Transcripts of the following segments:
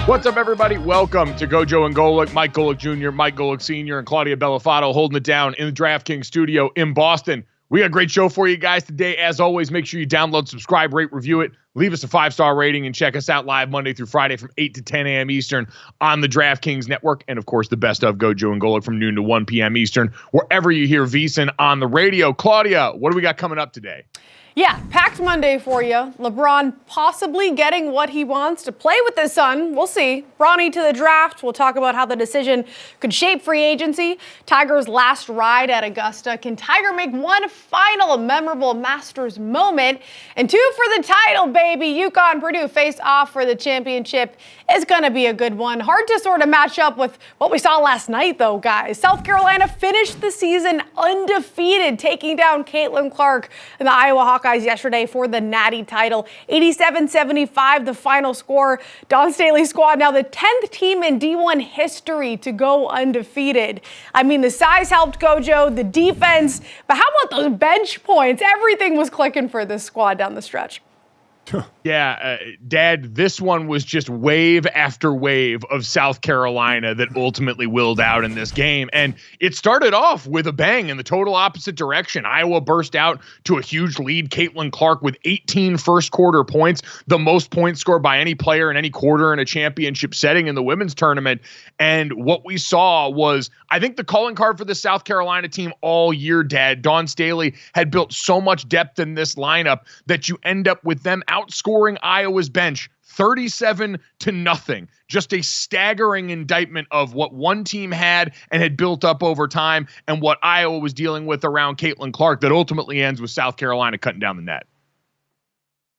What's up, everybody? Welcome to GoJo and Golic. Mike Golic Jr., Mike Golic Sr., and Claudia Bellafato holding it down in the DraftKings studio in Boston. We got a great show for you guys today. As always, make sure you download, subscribe, rate, review it. Leave us a 5-star rating and check us out live Monday through Friday from 8 to 10 a.m. Eastern on the DraftKings Network. And, of course, the best of GoJo and Golic from noon to 1 p.m. Eastern, wherever you hear VSiN on the radio. Claudia, what do we got coming up today? Yeah, packed Monday for you. LeBron possibly getting what he wants to play with his son. We'll see. Bronny to the draft. We'll talk about how the decision could shape free agency. Tiger's last ride at Augusta. Can Tiger make one final memorable Masters moment? And 2 for the title, baby. UConn, Purdue face off for the championship. It's going to be a good one. Hard to sort of match up with what we saw last night, though, guys. South Carolina finished the season undefeated, taking down Caitlin Clark and the Iowa Hawkeyes yesterday for the Natty title. 87-75, the final score. Don Staley's squad now the 10th team in D1 history to go undefeated. I mean, the size helped GoJo, the defense, but how about those bench points? Everything was clicking for this squad down the stretch. Yeah, Dad, this one was just wave after wave of South Carolina that ultimately willed out in this game. And it started off with a bang in the total opposite direction. Iowa burst out to a huge lead. Caitlin Clark with 18 first quarter points, the most points scored by any player in any quarter in a championship setting in the women's tournament. And what we saw was, I think, the calling card for the South Carolina team all year, Dad. Don Staley had built so much depth in this lineup that you end up with them outscoring Iowa's bench 37-0. Just a staggering indictment of what one team had and had built up over time and what Iowa was dealing with around Caitlin Clark that ultimately ends with South Carolina cutting down the net.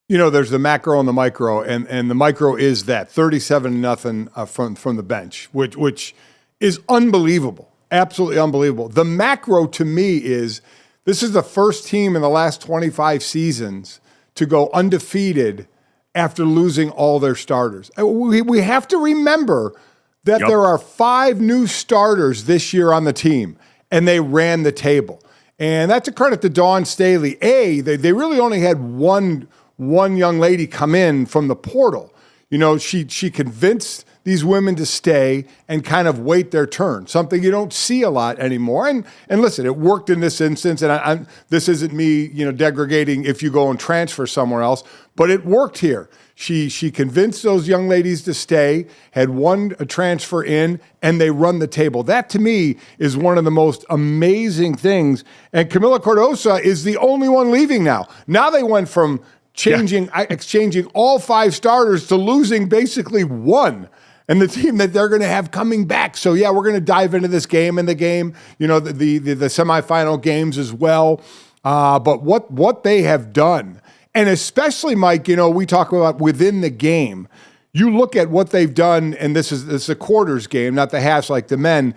You know, there's the macro and the micro, and the micro is that 37-0 from the bench, which is unbelievable, absolutely unbelievable. The macro to me is this is the first team in the last 25 seasons to go undefeated after losing all their starters. We have to remember that there are 5 new starters this year on the team, and they ran the table. And that's a credit to Dawn Staley. They really only had one young lady come in from the portal. You know, she convinced these women to stay and kind of wait their turn, something you don't see a lot anymore. And listen, it worked in this instance, and this isn't me, degrading if you go and transfer somewhere else, but it worked here. She convinced those young ladies to stay, had a transfer in, and they run the table. That, to me, is one of the most amazing things. And Camila Cardosa is the only one leaving now. Now they went from exchanging all 5 starters to losing basically 1. And the team that they're going to have coming back. So, yeah, we're going to dive into this game and the game, the semifinal games as well. But what they have done, and especially, Mike, we talk about within the game. You look at what they've done, and this is a quarters game, not the halves like the men.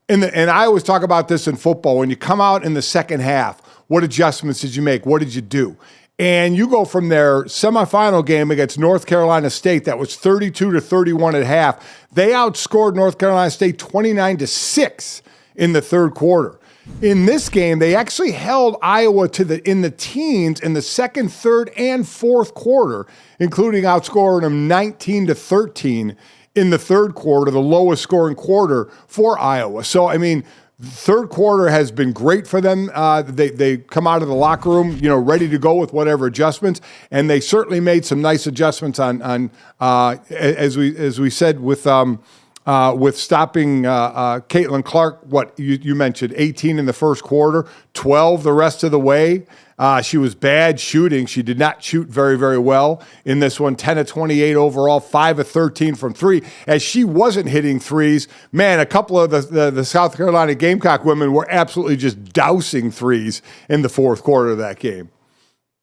And I always talk about this in football. When you come out in the second half, what adjustments did you make? What did you do? And you go from their semifinal game against North Carolina State that was 32-31 at half. They outscored North Carolina State 29-6 in the third quarter. In this game, they actually held Iowa in the teens in the second, third, and fourth quarter, including outscoring them 19-13 in the third quarter, the lowest scoring quarter for Iowa. So, I mean, third quarter has been great for them. They come out of the locker room, ready to go with whatever adjustments, and they certainly made some nice adjustments on as we said with stopping Caitlin Clark. What you mentioned, 18 in the first quarter, 12 the rest of the way. She was bad shooting. She did not shoot very, very well in this one. 10 of 28 overall, 5 of 13 from three. As she wasn't hitting threes, man, a couple of the South Carolina Gamecock women were absolutely just dousing threes in the fourth quarter of that game.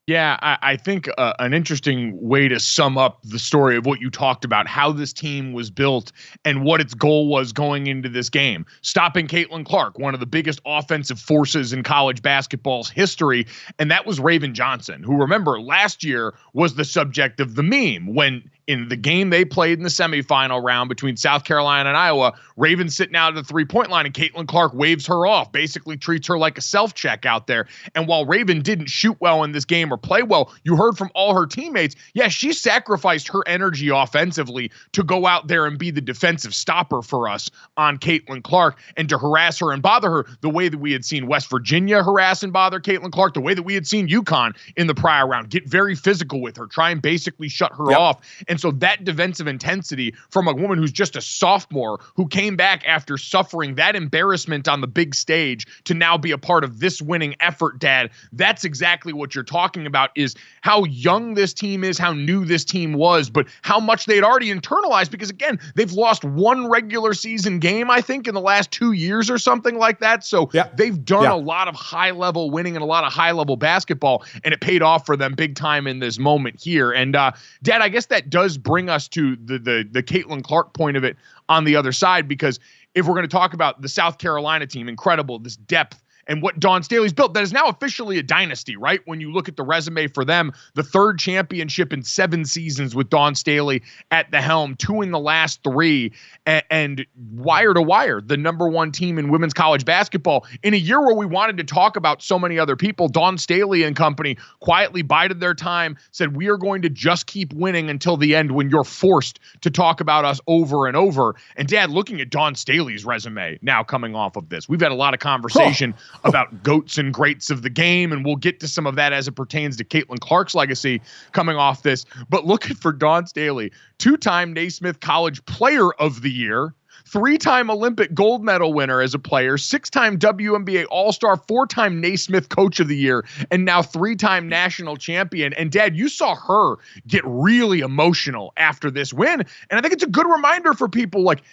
Yeah, I think an interesting way to sum up the story of what you talked about, how this team was built and what its goal was going into this game. Stopping Caitlin Clark, one of the biggest offensive forces in college basketball's history, and that was Raven Johnson, who, remember, last year was the subject of the meme when in the game they played in the semifinal round between South Carolina and Iowa, Raven's sitting out at the three-point line and Caitlin Clark waves her off, basically treats her like a self-check out there. And while Raven didn't shoot well in this game or play well, you heard from all her teammates, yeah, she sacrificed her energy offensively to go out there and be the defensive stopper for us on Caitlin Clark and to harass her and bother her the way that we had seen West Virginia harass and bother Caitlin Clark, the way that we had seen UConn in the prior round, get very physical with her, try and basically shut her off. And so that defensive intensity from a woman who's just a sophomore who came back after suffering that embarrassment on the big stage to now be a part of this winning effort, Dad, that's exactly what you're talking about, is how young this team is, how new this team was, but how much they'd already internalized because, again, they've lost one regular season game, I think, in the last 2 years or something like that. So they've done a lot of high-level winning and a lot of high-level basketball, and it paid off for them big time in this moment here. And, Dad, I guess that does bring us to the Caitlin Clark point of it on the other side, because if we're going to talk about the South Carolina team, incredible, this depth, and what Dawn Staley's built, that is now officially a dynasty, right? When you look at the resume for them, the third championship in 7 seasons with Dawn Staley at the helm, 2 in the last 3, and wire to wire, the #1 team in women's college basketball. In a year where we wanted to talk about so many other people, Dawn Staley and company quietly bided their time, said, we are going to just keep winning until the end when you're forced to talk about us over and over. And Dad, looking at Dawn Staley's resume now coming off of this, we've had a lot of conversation about goats and greats of the game, and we'll get to some of that as it pertains to Caitlin Clark's legacy coming off this. But looking for Dawn Staley, 2-time Naismith College Player of the Year, 3-time Olympic gold medal winner as a player, 6-time WNBA All-Star, 4-time Naismith Coach of the Year, and now 3-time national champion. And Dad, you saw her get really emotional after this win, and I think it's a good reminder for people, like,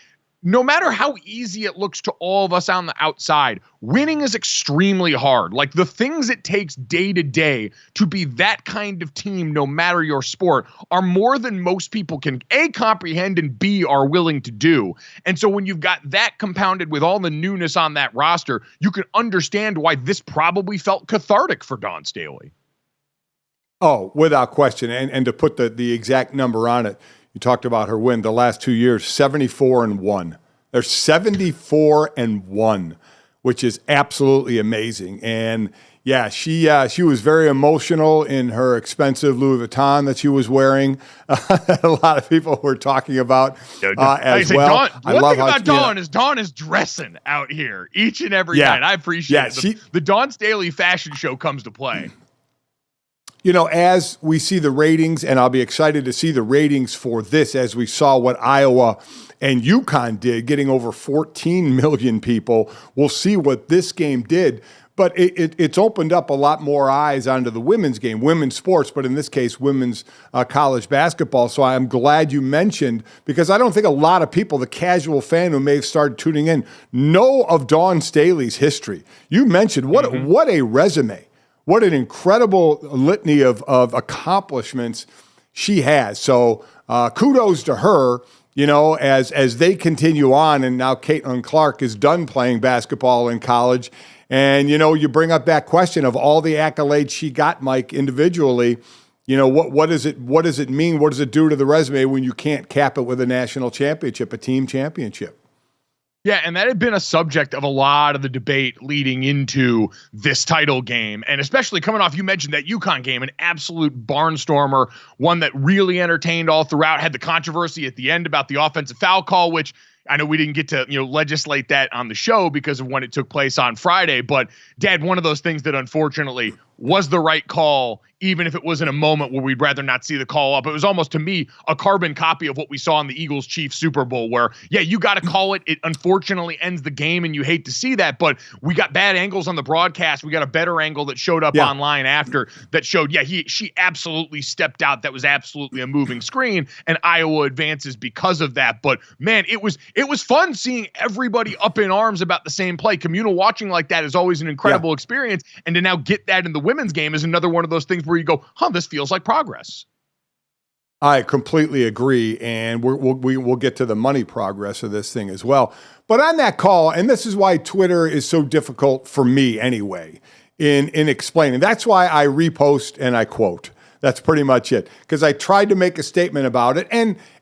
no matter how easy it looks to all of us on the outside, winning is extremely hard. Like, the things it takes day to day to be that kind of team, no matter your sport, are more than most people can A, comprehend, and B, are willing to do. And so when you've got that compounded with all the newness on that roster, you can understand why this probably felt cathartic for Dawn Staley. Oh, without question. And to put the exact number on it, you talked about her win the last 2 years, 74-1. They're 74-1, which is absolutely amazing. And yeah, she was very emotional in her expensive Louis Vuitton that she was wearing. A lot of people were talking about as well. One thing about Dawn is Dawn is dressing out here each and every night. I appreciate it. The Dawn Staley fashion show comes to play. You know, as we see the ratings, and I'll be excited to see the ratings for this as we saw what Iowa and UConn did, getting over 14 million people. We'll see what this game did. But it's opened up a lot more eyes onto the women's game, women's sports, but in this case, women's college basketball. So I'm glad you mentioned, because I don't think a lot of people, the casual fan who may have started tuning in, know of Dawn Staley's history. You mentioned what a resume. What an incredible litany of accomplishments she has. So kudos to her, you know, as they continue on. And now Caitlin Clark is done playing basketball in college. And, you know, you bring up that question of all the accolades she got, Mike, individually. You know, what does it mean? What does it do to the resume when you can't cap it with a national championship, a team championship? Yeah, and that had been a subject of a lot of the debate leading into this title game. And especially coming off, you mentioned that UConn game, an absolute barnstormer, one that really entertained all throughout, had the controversy at the end about the offensive foul call, which I know we didn't get to, legislate that on the show because of when it took place on Friday. But, Dad, one of those things that unfortunately was the right call, even if it was in a moment where we'd rather not see the call up. It was almost, to me, a carbon copy of what we saw in the Eagles-Chiefs Super Bowl where, yeah, you got to call it. It unfortunately ends the game, and you hate to see that. But we got bad angles on the broadcast. We got a better angle that showed up online after that showed, she absolutely stepped out. That was absolutely a moving screen, and Iowa advances because of that. But, man, it was fun seeing everybody up in arms about the same play. Communal watching like that is always an incredible experience, and to now get that in the women's game is another one of those things where you go, this feels like progress. I completely agree, and we'll get to the money progress of this thing as well. But on that call, and this is why Twitter is so difficult for me anyway, in explaining. That's why I repost and I quote. That's pretty much it, because I tried to make a statement about it,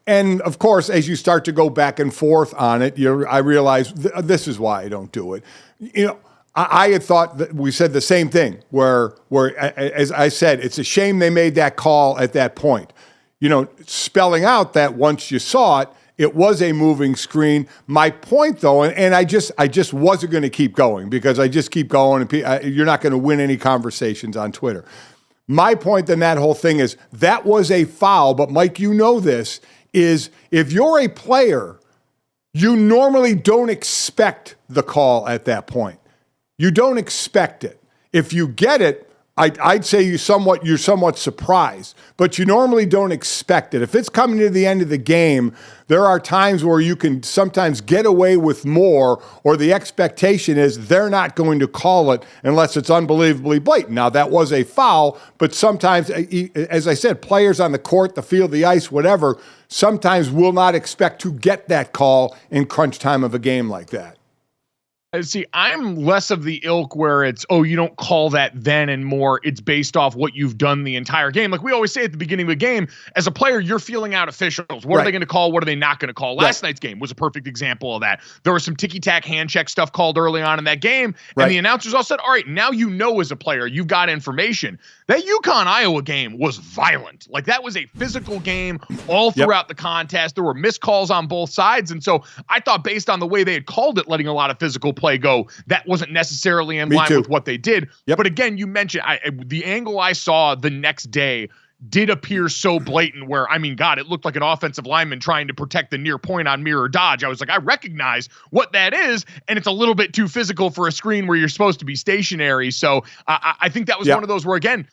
and of course, as you start to go back and forth on it, I realize this is why I don't do it. I had thought that we said the same thing where, as I said, it's a shame they made that call at that point. Spelling out that once you saw it, it was a moving screen. My point, though, and I just wasn't going to keep going because I just keep going, and you're not going to win any conversations on Twitter. My point in that whole thing is that was a foul, but Mike, this, is if you're a player, you normally don't expect the call at that point. You don't expect it. If you get it, I'd say you're somewhat surprised, but you normally don't expect it. If it's coming to the end of the game, there are times where you can sometimes get away with more, or the expectation is they're not going to call it unless it's unbelievably blatant. Now, that was a foul, but sometimes, as I said, players on the court, the field, the ice, whatever, sometimes will not expect to get that call in crunch time of a game like that. See, I'm less of the ilk where it's, you don't call that then, and more it's based off what you've done the entire game. Like we always say at the beginning of the game, as a player, you're feeling out officials. What are they going to call? What are they not going to call? Last night's game was a perfect example of that. There was some ticky-tack hand check stuff called early on in that game, and the announcers all said, all right, now as a player, you've got information. That UConn-Iowa game was violent. Like, that was a physical game all throughout the contest. There were missed calls on both sides, and so I thought based on the way they had called it, letting a lot of physical play go, that wasn't necessarily in line with what they did. But again, you mentioned the angle I saw the next day did appear so blatant where, it looked like an offensive lineman trying to protect the near point on mirror dodge. I was like, I recognize what that is, and it's a little bit too physical for a screen where you're supposed to be stationary. So I think that was one of those where, again,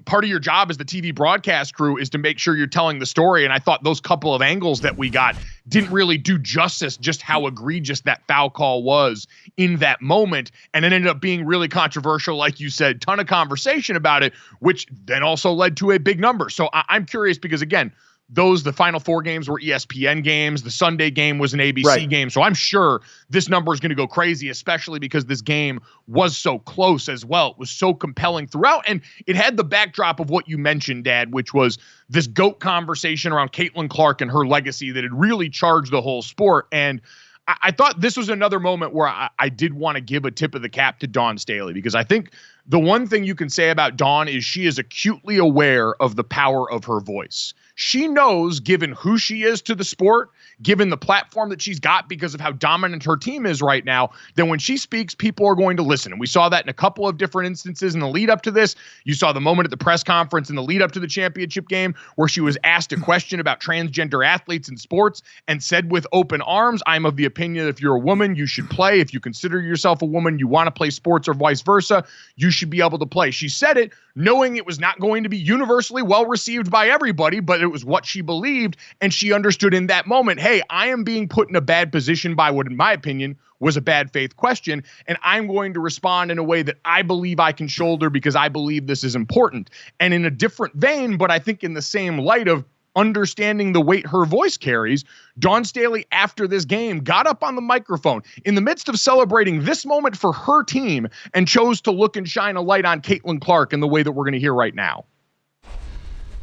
part of your job as the TV broadcast crew is to make sure you're telling the story. And I thought those couple of angles that we got didn't really do justice just how egregious that foul call was in that moment. And it ended up being really controversial. Like you said, ton of conversation about it, which then also led to a big number. So I'm curious because, again, the final four games were ESPN games. The Sunday game was an ABC game. So I'm sure this number is going to go crazy, especially because this game was so close as well. It was so compelling throughout. And it had the backdrop of what you mentioned, Dad, which was this GOAT conversation around Caitlin Clark and her legacy that had really charged the whole sport. And I thought this was another moment where I did want to give a tip of the cap to Dawn Staley, because I think the one thing you can say about Dawn is she is acutely aware of the power of her voice. She knows, given who she is to the sport, given the platform that she's got because of how dominant her team is right now, that when she speaks, people are going to listen. And we saw that in a couple of different instances in the lead up to this. You saw the moment at the press conference in the lead up to the championship game where she was asked a question about transgender athletes in sports and said with open arms, I'm of the opinion that if you're a woman, you should play. If you consider yourself a woman, you want to play sports or vice versa, you should be able to play. She said it knowing it was not going to be universally well received by everybody, but it was what she believed. And she understood in that moment, hey, I am being put in a bad position by what, in my opinion, was a bad faith question. And I'm going to respond in a way that I believe I can shoulder because I believe this is important. And in a different vein, but I think in the same light of understanding the weight her voice carries, Dawn Staley, after this game, got up on the microphone in the midst of celebrating this moment for her team and chose to look and shine a light on Caitlin Clark in the way that we're going to hear right now.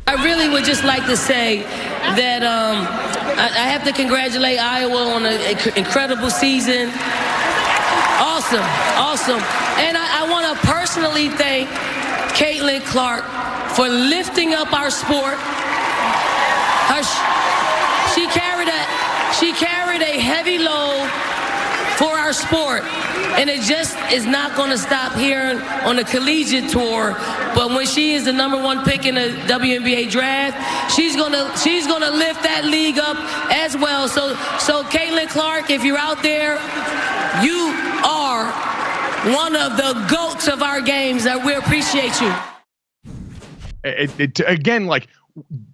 I really would just like to say that I have to congratulate Iowa on an incredible season. Awesome. And I want to personally thank Caitlin Clark for lifting up our sport. She carried a heavy load for our sport, and it just is not going to stop here on the collegiate tour. But when she is the #1 pick in the WNBA draft, she's gonna lift that league up as well. So Caitlin Clark, if you're out there, you are one of the GOATs of our games. That we appreciate you. Again, like,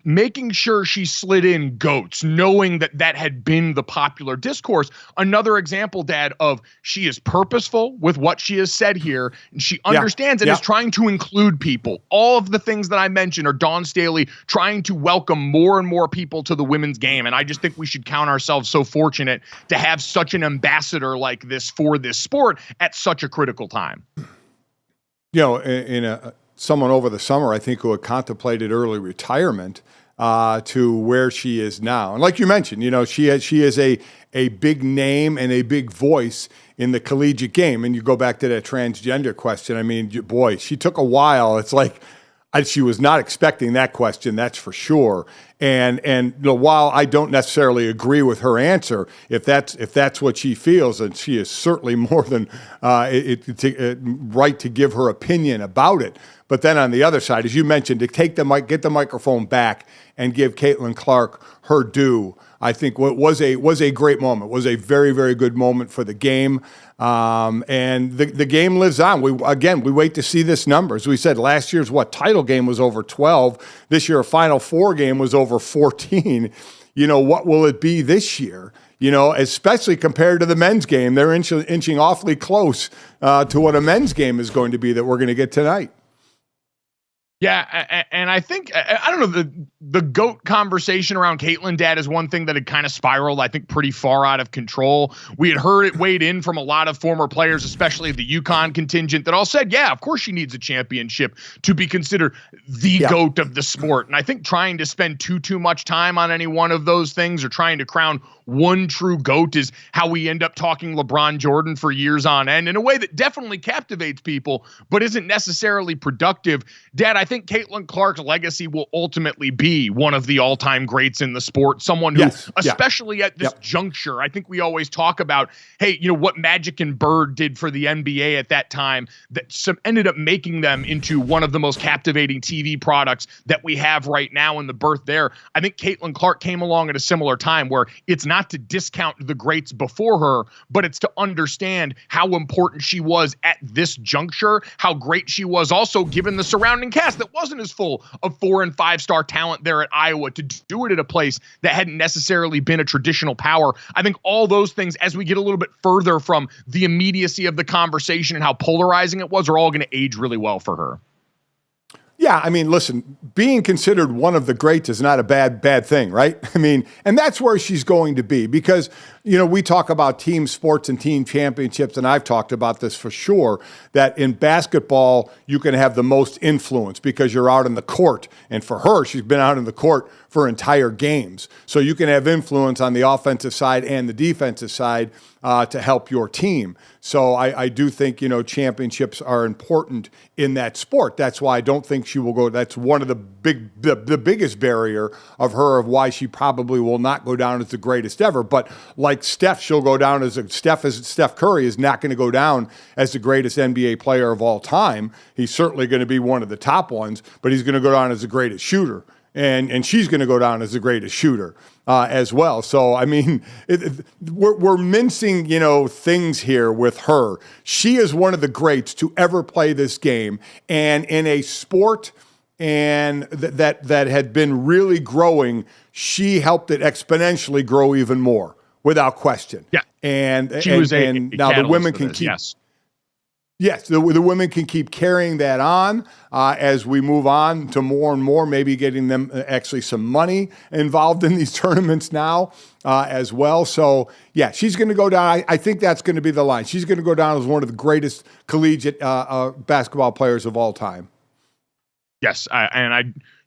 making sure she slid in GOATs, knowing that had been the popular discourse. Another example, Dad, of she is purposeful with what she has said here, and she understands and is trying to include people. All of the things that I mentioned are Dawn Staley trying to welcome more and more people to the women's game, and I just think we should count ourselves so fortunate to have such an ambassador like this for this sport at such a critical time. You know, someone over the summer, I think, who had contemplated early retirement to where she is now. And like you mentioned, you know, she is a big name and a big voice in the collegiate game. And you go back to that transgender question. I mean, boy, she took a while. It's like she was not expecting that question, that's for sure. And you know, while I don't necessarily agree with her answer, if that's what she feels, and she is certainly more than right to give her opinion about it. But then on the other side, as you mentioned, to take the mic, get the microphone back, and give Caitlin Clark her due, I think was a great moment. Was a very, very good moment for the game. And the game lives on. We wait to see this number. As we said, last year's title game was over 12. This year, a Final Four game was over 14. You know, what will it be this year? You know, especially compared to the men's game. They're inching awfully close to what a men's game is going to be that we're going to get tonight. Yeah, and I think, I don't know, the GOAT conversation around Caitlin, Dad, is one thing that had kind of spiraled, I think, pretty far out of control. We had heard it weighed in from a lot of former players, especially the UConn contingent, that all said, yeah, of course she needs a championship to be considered the GOAT of the sport. And I think trying to spend too much time on any one of those things, or trying to crown one true GOAT, is how we end up talking LeBron Jordan for years on end, in a way that definitely captivates people, but isn't necessarily productive. Dad, I think Caitlin Clark's legacy will ultimately be one of the all-time greats in the sport. Someone who, especially at this juncture, I think we always talk about, hey, you know, what Magic and Bird did for the NBA at that time, that ended up making them into one of the most captivating TV products that we have right now, in the birth there. I think Caitlin Clark came along at a similar time, where it's not to discount the greats before her, but it's to understand how important she was at this juncture, how great she was also given the surrounding cast that wasn't as full of 4- and 5-star talent there at Iowa, to do it at a place that hadn't necessarily been a traditional power. I think all those things, as we get a little bit further from the immediacy of the conversation and how polarizing it was, are all going to age really well for her. Yeah, I mean, listen, being considered one of the greats is not a bad thing, right? I mean, and that's where she's going to be, because, you know, we talk about team sports and team championships, and I've talked about this for sure, that in basketball, you can have the most influence because you're out in the court. And for her, she's been out in the court for entire games. So you can have influence on the offensive side and the defensive side to help your team. So I do think, you know, championships are important in that sport. That's why I don't think she will go. That's one of the biggest barrier of her, of why she probably will not go down as the greatest ever. But like Steph, she'll go down as Steph Curry is not going to go down as the greatest NBA player of all time. He's certainly going to be one of the top ones, but he's going to go down as the greatest shooter. And she's going to go down as the greatest shooter as well. So, I mean, we're mincing, you know, things here with her. She is one of the greats to ever play this game. And in a sport and that had been really growing, she helped it exponentially grow even more, without question. Yeah. And she was now the women can keep. Yes, the women can keep carrying that on as we move on to more and more, maybe getting them actually some money involved in these tournaments now as well. So, yeah, she's going to go down. I think that's going to be the line. She's going to go down as one of the greatest collegiate basketball players of all time. Yes,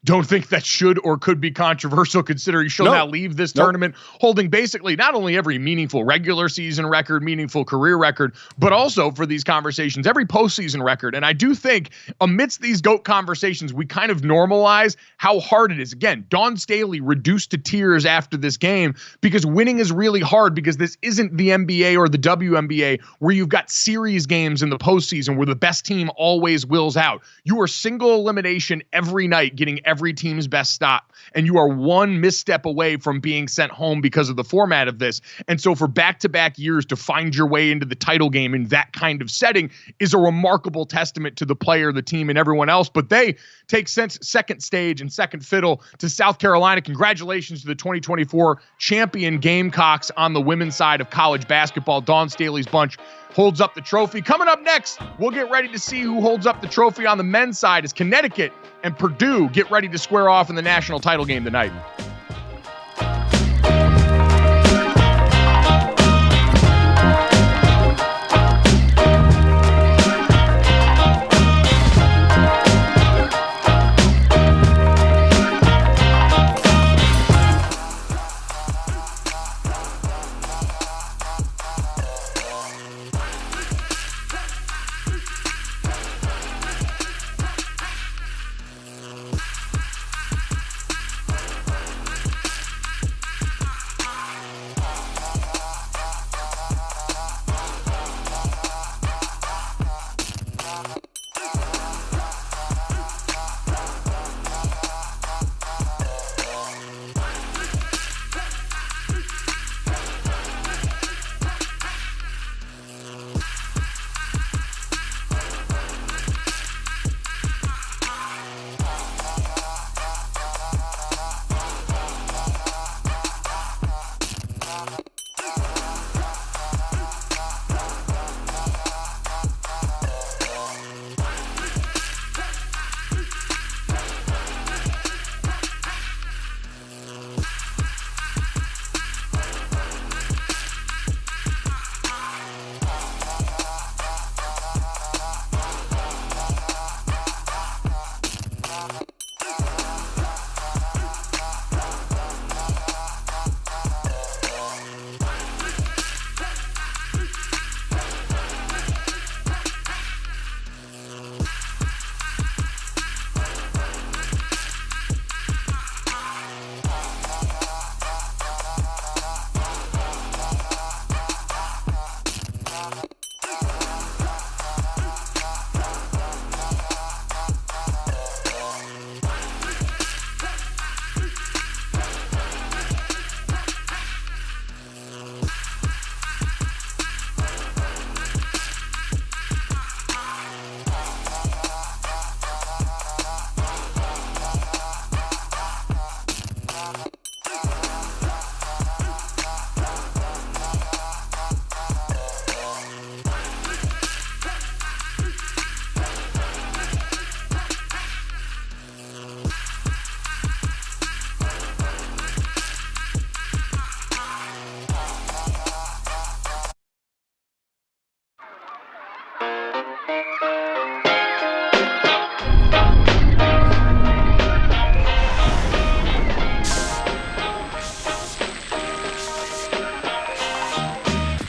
don't think that should or could be controversial, considering she'll now leave this tournament holding basically not only every meaningful regular season record, meaningful career record, but also for these conversations, every postseason record. And I do think amidst these GOAT conversations, we kind of normalize how hard it is. Again, Dawn Staley reduced to tears after this game because winning is really hard, because this isn't the NBA or the WNBA where you've got series games in the postseason where the best team always wills out. You are single elimination every night, getting every team's best stop, and you are one misstep away from being sent home because of the format of this. And so for back-to-back years to find your way into the title game in that kind of setting is a remarkable testament to the player, the team, and everyone else. But they take second stage and second fiddle to South Carolina. Congratulations to the 2024 champion Gamecocks on the women's side of college basketball. Dawn Staley's bunch holds up the trophy. Coming up next, we'll get ready to see who holds up the trophy on the men's side as Connecticut and Purdue get ready to square off in the national title game tonight.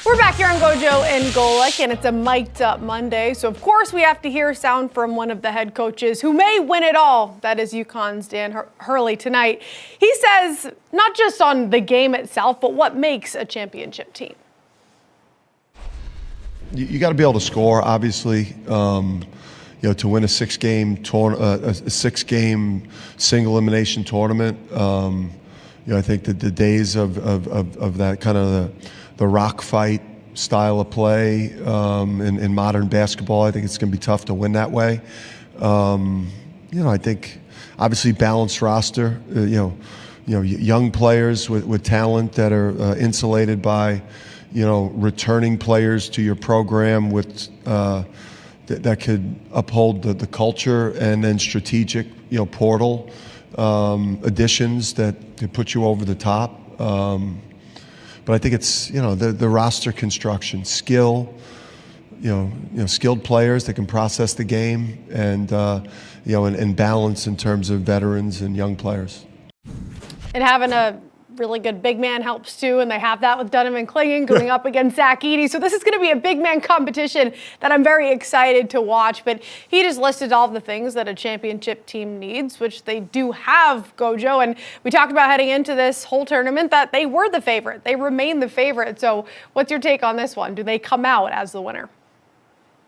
We're back here on GoJo and Golic, and it's a mic'd up Monday. So, of course, we have to hear sound from one of the head coaches who may win it all. That is UConn's Dan Hurley tonight. He says not just on the game itself, but what makes a championship team. You got to be able to score, obviously. To win a six-game single elimination tournament. I think that the days of that kind of the rock fight style of play in modern basketball, I think it's going to be tough to win that way. I think obviously balanced roster. Young players with talent that are insulated by returning players to your program with that could uphold the culture, and then strategic portal additions that could put you over the top. But I think it's the roster construction, skill, skilled players that can process the game, and and balance in terms of veterans and young players. And having a really good big man helps too, and they have that with Dunham and Clingan going up against Zach Edey. So this is going to be a big man competition that I'm very excited to watch. But he just listed all of the things that a championship team needs, which they do have, GoJo. And we talked about heading into this whole tournament that they were the favorite. They remain the favorite. So what's your take on this one? Do they come out as the winner?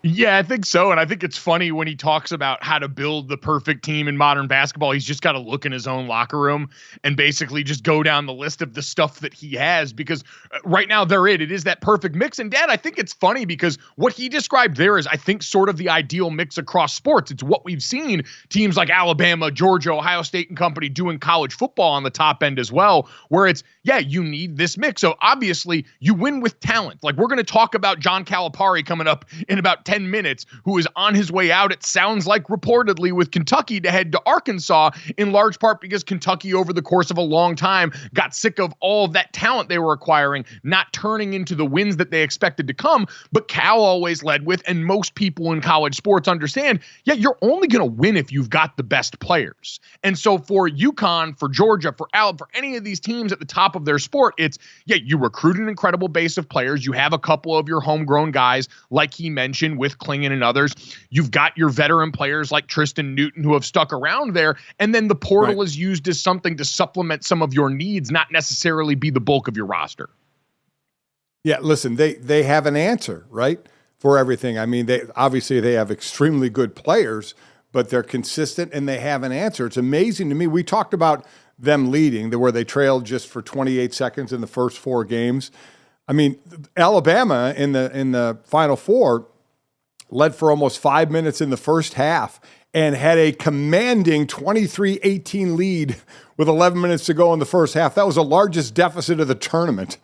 Yeah, I think so. And I think it's funny when he talks about how to build the perfect team in modern basketball. He's just got to look in his own locker room and basically just go down the list of the stuff that he has, because right now it is that perfect mix. And Dad, I think it's funny because what he described there is, I think, sort of the ideal mix across sports. It's what we've seen teams like Alabama, Georgia, Ohio State and company doing college football on the top end as well, where it's, yeah, you need this mix. So obviously you win with talent. Like, we're going to talk about John Calipari coming up in about 10 minutes, who is on his way out, it sounds like, reportedly with Kentucky to head to Arkansas, in large part because Kentucky over the course of a long time got sick of all of that talent they were acquiring not turning into the wins that they expected to come. But Cal always led with, and most people in college sports understand, yeah, you're only going to win if you've got the best players. And so for UConn, for Georgia, for any of these teams at the top of their sport, it's, yeah, you recruit an incredible base of players. You have a couple of your homegrown guys, like he mentioned, with Clingan and others. You've got your veteran players like Tristan Newton who have stuck around there. And then the portal is used as something to supplement some of your needs, not necessarily be the bulk of your roster. Yeah, listen, they have an answer, right, for everything. I mean, they have extremely good players, but they're consistent and they have an answer. It's amazing to me. We talked about them leading, where they trailed just for 28 seconds in the first 4 games. I mean, Alabama in the Final Four led for almost 5 minutes in the first half and had a commanding 23-18 lead with 11 minutes to go in the first half. That was the largest deficit of the tournament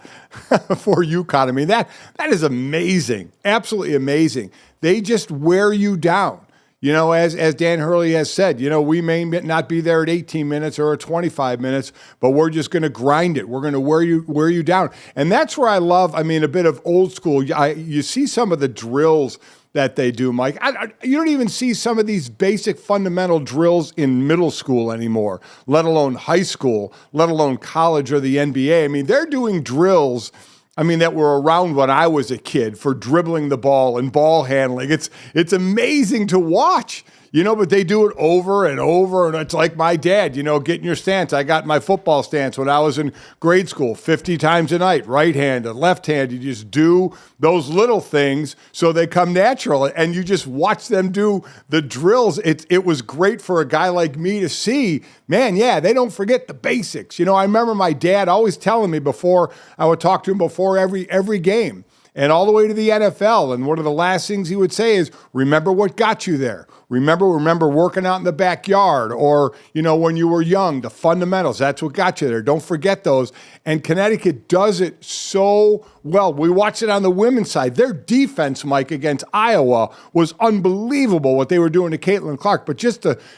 for UConn. I mean, that is amazing, absolutely amazing. They just wear you down. You know, as Dan Hurley has said, you know, we may not be there at 18 minutes or at 25 minutes, but we're just going to grind it. We're going to wear you down. And that's where I love, I mean, a bit of old school. You see some of the drills that they do, Mike. You don't even see some of these basic fundamental drills in middle school anymore, let alone high school, let alone college or the NBA. I mean, they're doing drills, I mean, that were around when I was a kid for dribbling the ball and ball handling. It's amazing to watch, you know, but they do it over and over. And it's like my dad, you know, getting your stance. I got my football stance when I was in grade school 50 times a night, right-handed, left-handed. You just do those little things so they come natural. And you just watch them do the drills. It was great for a guy like me to see, man, yeah, they don't forget the basics. You know, I remember my dad always telling me before, I would talk to him before every game and all the way to the NFL. And one of the last things he would say is, remember what got you there. Remember working out in the backyard, or, you know, when you were young, the fundamentals, that's what got you there. Don't forget those. And Connecticut does it so well. We watched it on the women's side. Their defense, Mike, against Iowa was unbelievable what they were doing to Caitlin Clark. But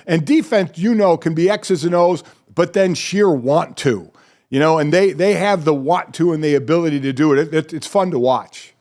and defense, you know, can be X's and O's, but then sheer want to. You know, and they have the want to and the ability to do it. It's fun to watch.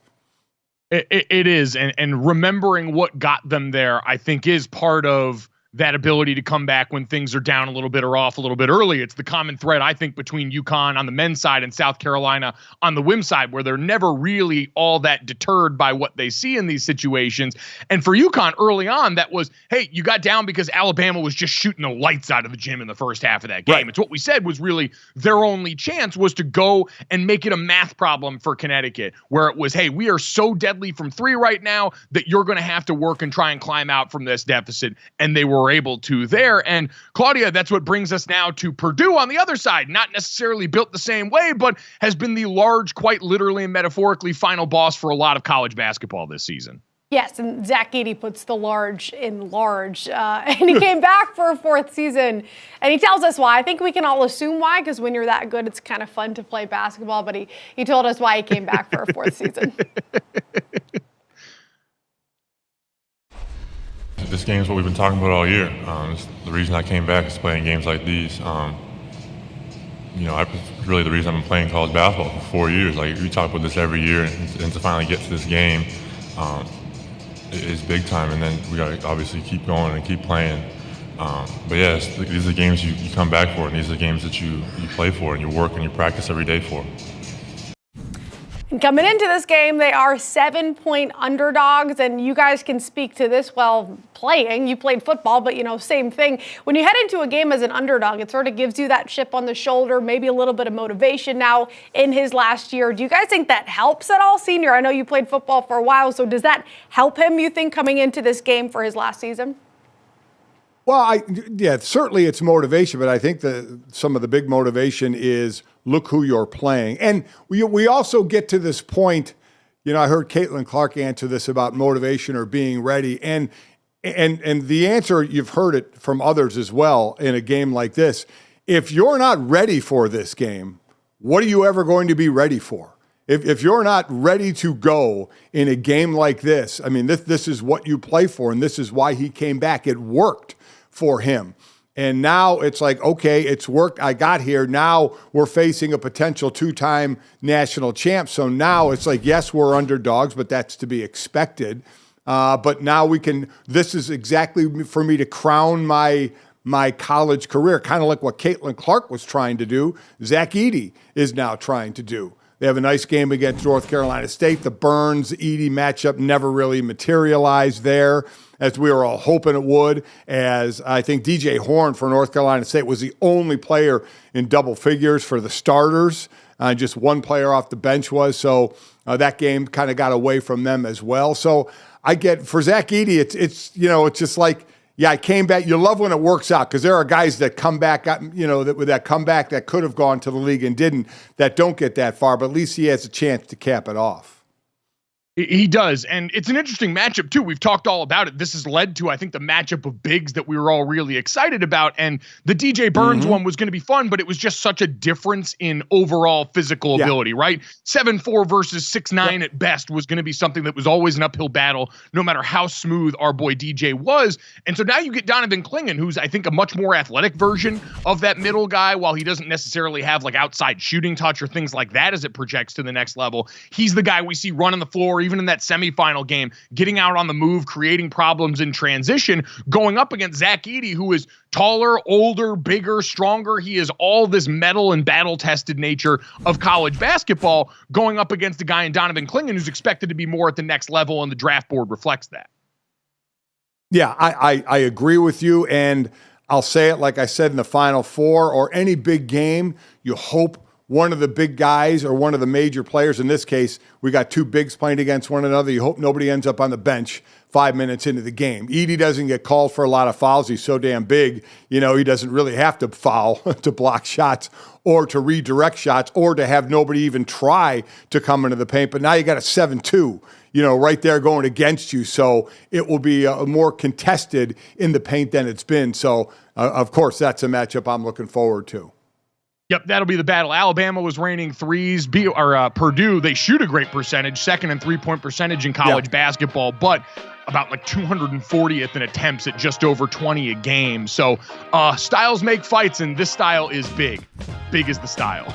It is. And remembering what got them there, I think, is part of that ability to come back when things are down a little bit or off a little bit early. It's the common thread, I think, between UConn on the men's side and South Carolina on the women's side, where they're never really all that deterred by what they see in these situations. And for UConn early on, that was, hey, you got down because Alabama was just shooting the lights out of the gym in the first half of that game. Right. It's what we said was really their only chance was to go and make it a math problem for Connecticut, where it was, hey, we are so deadly from 3 right now that you're going to have to work and try and climb out from this deficit. And they were able to there. And Claudia, that's what brings us now to Purdue on the other side, not necessarily built the same way, but has been the large, quite literally and metaphorically, final boss for a lot of college basketball this season. Yes, and Zach Edey puts the large in large. And he came back for a 4th season, and he tells us why. I think we can all assume why, because when you're that good, it's kind of fun to play basketball, but he told us why he came back for a 4th season. This game is what we've been talking about all year. It's the reason I came back is playing games like these. You know, really the reason I've been playing college basketball for 4 years. Like, we talk about this every year, and to finally get to this game is big time. And then we got to obviously keep going and keep playing. But yeah, these are the games you come back for, and these are the games that you play for, and you work and you practice every day for. And coming into this game, they are 7-point underdogs, and you guys can speak to this while playing. You played football, but same thing. When you head into a game as an underdog, it sort of gives you that chip on the shoulder, maybe a little bit of motivation now in his last year. Do you guys think that helps at all, Senior? I know you played football for a while, so does that help him, you think, coming into this game for his last season? Well, certainly it's motivation, but I think some of the big motivation is look who you're playing. And we also get to this point, I heard Caitlin Clark answer this about motivation or being ready. And the answer, you've heard it from others as well in a game like this. If you're not ready for this game, what are you ever going to be ready for? If you're not ready to go in a game like this, I mean, this is what you play for, and this is why he came back. It worked for him. And now it's like, okay, it's worked. I got here. Now we're facing a potential 2-time national champ. So now it's like, yes, we're underdogs, but that's to be expected. But now this is exactly for me to crown my college career, kind of like what Caitlin Clark was trying to do. Zach Edey is now trying to do. They have a nice game against North Carolina State. The Burns-Edey matchup never really materialized there, as we were all hoping it would, as I think DJ Horn for North Carolina State was the only player in double figures for the starters. Just one player off the bench was. So that game kind of got away from them as well. So I get, for Zach Edey, it's just like, yeah, I came back. You love when it works out, because there are guys that come back, with that comeback that could have gone to the league and didn't, that don't get that far, but at least he has a chance to cap it off. He does, and it's an interesting matchup, too. We've talked all about it. This has led to, I think, the matchup of bigs that we were all really excited about, and the DJ Burns one was going to be fun, but it was just such a difference in overall physical ability, right? 7'4" versus 6'9" at best was going to be something that was always an uphill battle, no matter how smooth our boy DJ was. And so now you get Donovan Clingan, who's, I think, a much more athletic version of that middle guy. While he doesn't necessarily have like outside shooting touch or things like that as it projects to the next level, he's the guy we see running the floor, even in that semifinal game, getting out on the move, creating problems in transition, going up against Zach Edey, who is taller, older, bigger, stronger. He is all this metal and battle-tested nature of college basketball, going up against a guy in Donovan Clingan who's expected to be more at the next level, and the draft board reflects that. Yeah, I agree with you, and I'll say it like I said in the Final Four or any big game, you hope one of the big guys or one of the major players, in this case, we got two bigs playing against one another. You hope nobody ends up on the bench 5 minutes into the game. Edey doesn't get called for a lot of fouls. He's so damn big, he doesn't really have to foul to block shots or to redirect shots or to have nobody even try to come into the paint. But now you got a 7-2, right there going against you. So it will be more contested in the paint than it's been. So, of course, that's a matchup I'm looking forward to. Yep, that'll be the battle. Alabama was raining threes. Purdue, they shoot a great percentage, second in three-point percentage in college basketball, but about like 240th in attempts at just over 20 a game. So styles make fights, and this style is big. Big is the style.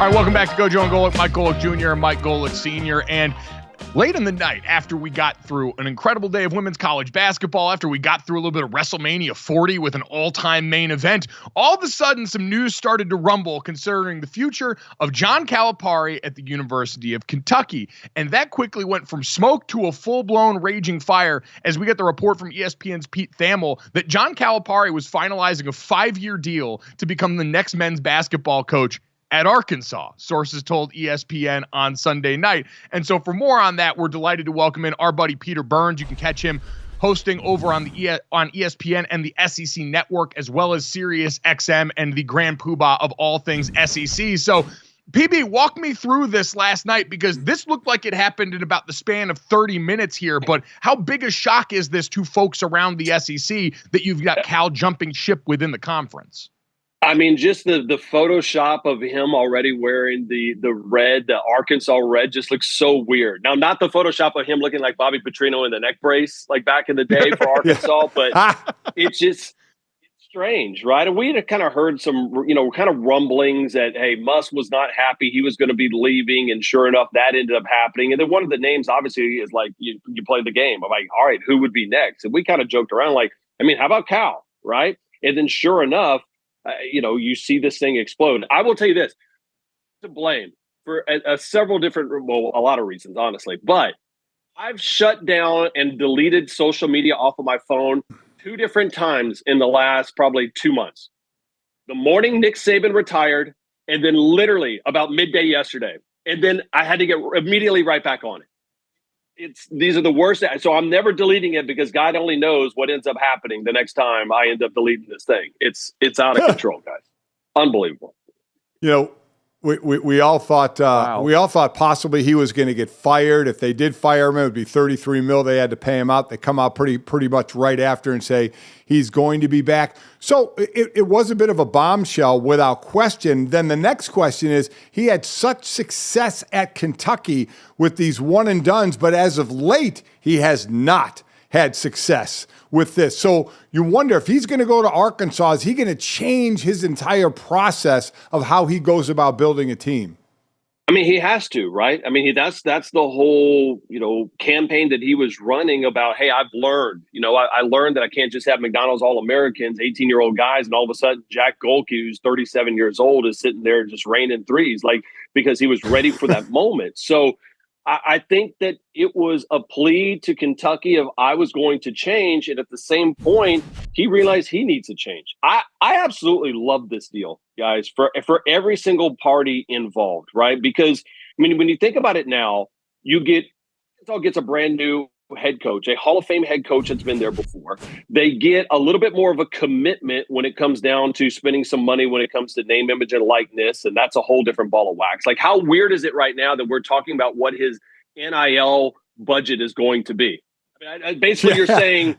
right, welcome back to GoJo and Golic. Mike Golic Jr. and Mike Golic Sr. And late in the night, after we got through an incredible day of women's college basketball, after we got through a little bit of WrestleMania 40 with an all-time main event, all of a sudden some news started to rumble concerning the future of John Calipari at the University of Kentucky. And that quickly went from smoke to a full-blown raging fire as we get the report from ESPN's Pete Thamel that John Calipari was finalizing a 5-year deal to become the next men's basketball coach at Arkansas, sources told ESPN on Sunday night. And so for more on that, we're delighted to welcome in our buddy Peter Burns. You can catch him hosting over on ESPN and the SEC network, as well as Sirius XM and the grand poobah of all things SEC. So PB, walk me through this last night, because this looked like it happened in about the span of 30 minutes here. But how big a shock is this to folks around the SEC that you've got Cal jumping ship within the conference? I mean, just the Photoshop of him already wearing the red, the Arkansas red, just looks so weird. Now, not the Photoshop of him looking like Bobby Petrino in the neck brace, like back in the day for Arkansas, but it's strange, right? And we had kind of heard some, kind of rumblings that, hey, Muss was not happy. He was going to be leaving. And sure enough, that ended up happening. And then one of the names, obviously, is like, you play the game. I'm like, all right, who would be next? And we kind of joked around like, I mean, how about Cal, right? And then sure enough, you see this thing explode. I will tell you this, to blame for several different, a lot of reasons, honestly. But I've shut down and deleted social media off of my phone 2 different times in the last probably 2 months. The morning Nick Saban retired, and then literally about midday yesterday. And then I had to get immediately right back on it. These are the worst. So I'm never deleting it, because God only knows what ends up happening the next time I end up deleting this thing. It's out of control, guys. Unbelievable. We all thought possibly he was going to get fired. If they did fire him, it would be $33 million. They had to pay him out. They come out pretty much right after and say he's going to be back. So it was a bit of a bombshell without question. Then the next question is, he had such success at Kentucky with these one and dones, but as of late, he has not had success with this. So you wonder if he's going to go to Arkansas, is he going to change his entire process of how he goes about building a team? I mean, he has to, right? I mean, that's the whole, campaign that he was running about, hey, I've learned, I learned that I can't just have McDonald's All-Americans, 18-year-old guys, and all of a sudden Jack Golke, who's 37 years old, is sitting there just raining threes, because he was ready for that moment. So I think that it was a plea to Kentucky of, I was going to change. And at the same point, he realized he needs to change. I absolutely love this deal, guys, for every single party involved, right? Because, I mean, when you think about it now, Arkansas gets a brand new head coach, a Hall of Fame head coach that's been there before. They get a little bit more of a commitment when it comes down to spending some money when it comes to name, image, and likeness. And that's a whole different ball of wax. Like, how weird is it right now that we're talking about what his NIL budget is going to be? I mean, basically, you're saying,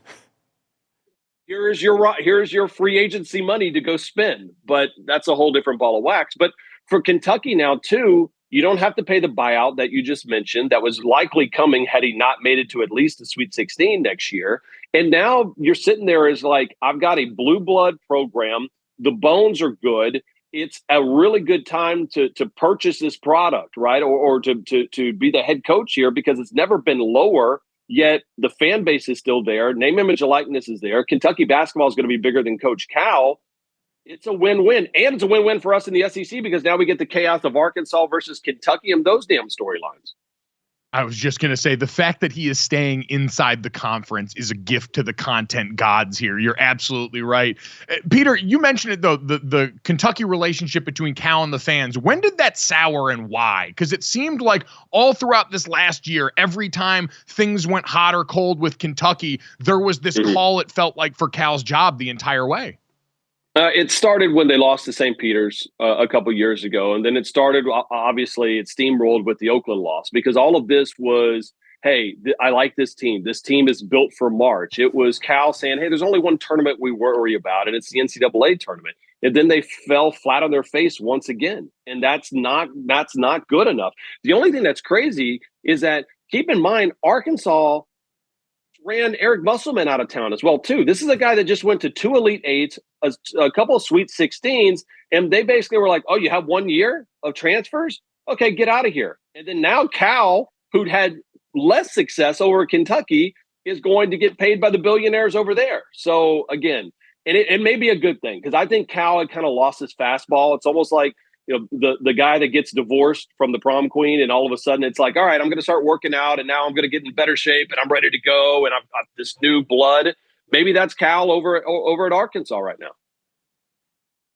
here's your free agency money to go spend. But that's a whole different ball of wax. But for Kentucky now, too, you don't have to pay the buyout that you just mentioned that was likely coming had he not made it to at least the Sweet 16 next year. And now you're sitting there as like, I've got a blue blood program. The bones are good. It's a really good time to purchase this product, right? Or to be the head coach here, because it's never been lower, yet the fan base is still there. Name, image, and likeness is there. Kentucky basketball is going to be bigger than Coach Cal. It's a win-win. And it's a win-win for us in the SEC, because now we get the chaos of Arkansas versus Kentucky and those damn storylines. I was just going to say, the fact that he is staying inside the conference is a gift to the content gods here. You're absolutely right. Peter, you mentioned it, though, the Kentucky relationship between Cal and the fans. When did that sour, and why? Because it seemed like all throughout this last year, every time things went hot or cold with Kentucky, there was this call, it felt like, for Cal's job the entire way. It started when they lost to St. Peter's a couple years ago. And then it started, obviously, it steamrolled with the Oakland loss, because all of this was, hey, I like this team. This team is built for March. It was Cal saying, hey, there's only one tournament we worry about, and it's the NCAA tournament. And then they fell flat on their face once again. And that's not good enough. The only thing that's crazy is that, keep in mind, Arkansas ran Eric Musselman out of town as well, too. This is a guy that just went to 2 Elite Eights, a couple of Sweet 16s, And they basically were like, oh, you have 1 year of transfers? Okay, get out of here. And then now Cal, who'd had less success over Kentucky, is going to get paid by the billionaires over there. So again, and it may be a good thing, because I think Cal had kind of lost his fastball. It's almost like, the guy that gets divorced from the prom queen, and all of a sudden it's like, all right, I'm going to start working out, and now I'm going to get in better shape, and I'm ready to go, and I'm this new blood. Maybe that's Cal over at Arkansas right now.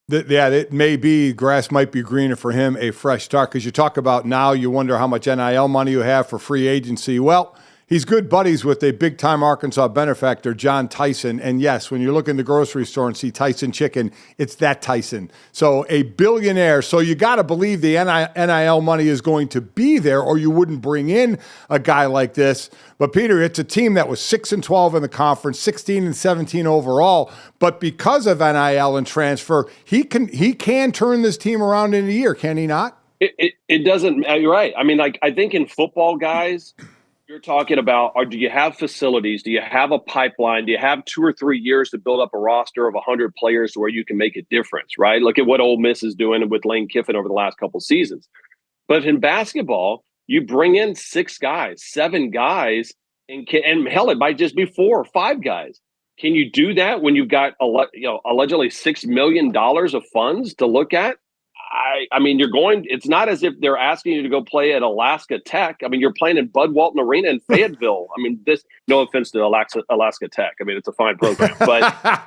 Yeah, it may be, grass might be greener for him, a fresh start, because you talk about now you wonder how much NIL money you have for free agency. Well, he's good buddies with a big-time Arkansas benefactor, John Tyson. And yes, when you look in the grocery store and see Tyson chicken, it's that Tyson. So a billionaire. So you got to believe the NIL money is going to be there, or you wouldn't bring in a guy like this. But Peter, it's a team that was 6-12 in the conference, 16-17 overall. But because of NIL and transfer, he can turn this team around in a year, can he not? It doesn't. You're right. I mean, like, I think in football, guys, you're talking about, do you have facilities? Do you have a pipeline? Do you have 2 or 3 years to build up a roster of 100 players to where you can make a difference, right? Look at what Ole Miss is doing with Lane Kiffin over the last couple seasons. But in basketball, you bring in 6 guys, 7 guys, and hell, it might just be 4 or 5 guys. Can you do that when you've got allegedly $6 million of funds to look at? I mean, it's not as if they're asking you to go play at Alaska Tech. I mean, you're playing in Bud Walton Arena in Fayetteville. I mean, no offense to Alaska Tech. I mean, it's a fine program, but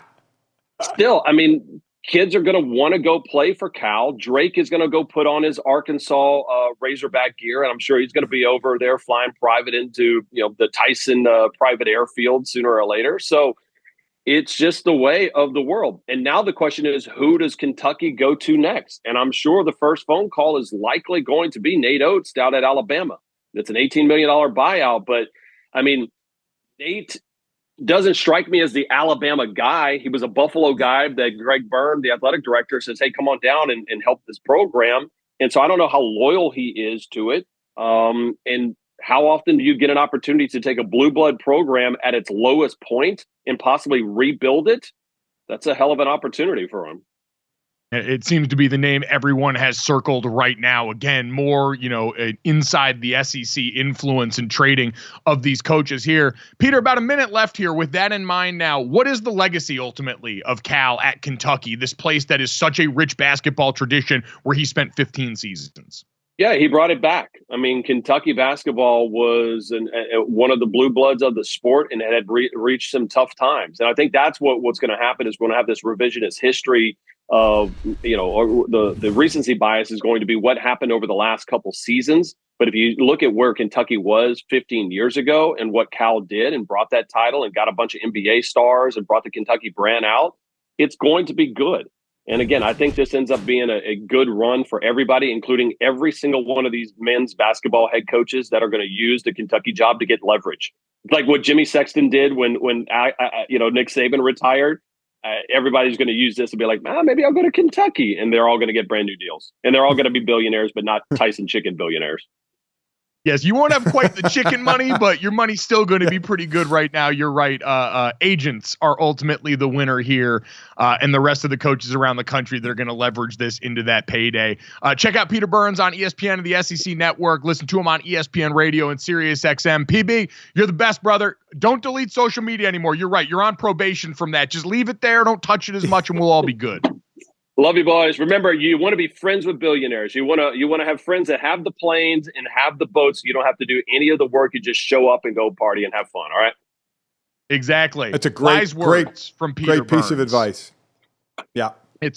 still, I mean, kids are going to want to go play for Cal. Drake is going to go put on his Arkansas Razorback gear, and I'm sure he's going to be over there flying private into, the Tyson private airfield sooner or later. So it's just the way of the world. And now the question is, who does Kentucky go to next? And I'm sure the first phone call is likely going to be Nate Oates down at Alabama. It's an $18 million buyout. But, I mean, Nate doesn't strike me as the Alabama guy. He was a Buffalo guy that Greg Byrne, the athletic director, says, hey, come on down and help this program. And so I don't know how loyal he is to it. And how often do you get an opportunity to take a blue blood program at its lowest point and possibly rebuild it? That's a hell of an opportunity for him. It seems to be the name everyone has circled right now. Again, more, inside the SEC influence and trading of these coaches here. Peter, about a minute left here. With that in mind now, what is the legacy ultimately of Cal at Kentucky, this place that is such a rich basketball tradition where he spent 15 seasons? Yeah, he brought it back. I mean, Kentucky basketball was one of the blue bloods of the sport, and it had reached some tough times. And I think that's what's going to happen is we're going to have this revisionist history of, or the recency bias is going to be what happened over the last couple seasons. But if you look at where Kentucky was 15 years ago and what Cal did and brought that title and got a bunch of NBA stars and brought the Kentucky brand out, it's going to be good. And again, I think this ends up being a good run for everybody, including every single one of these men's basketball head coaches that are going to use the Kentucky job to get leverage. Like what Jimmy Sexton did when Nick Saban retired. Everybody's going to use this and be like, maybe I'll go to Kentucky. And they're all going to get brand new deals. And they're all going to be billionaires, but not Tyson chicken billionaires. Yes, you won't have quite the chicken money, but your money's still going to be pretty good right now. You're right. Agents are ultimately the winner here, and the rest of the coaches around the country that are going to leverage this into that payday. Check out Peter Burns on ESPN and the SEC Network. Listen to him on ESPN Radio and Sirius XM. PB, you're the best, brother. Don't delete social media anymore. You're right. You're on probation from that. Just leave it there. Don't touch it as much, and we'll all be good. Love you, boys. Remember, you want to be friends with billionaires. You want to have friends that have the planes and have the boats. You don't have to do any of the work. You just show up and go party and have fun. All right. Exactly. It's a great from Peter great piece Burns. of advice. Yeah. Like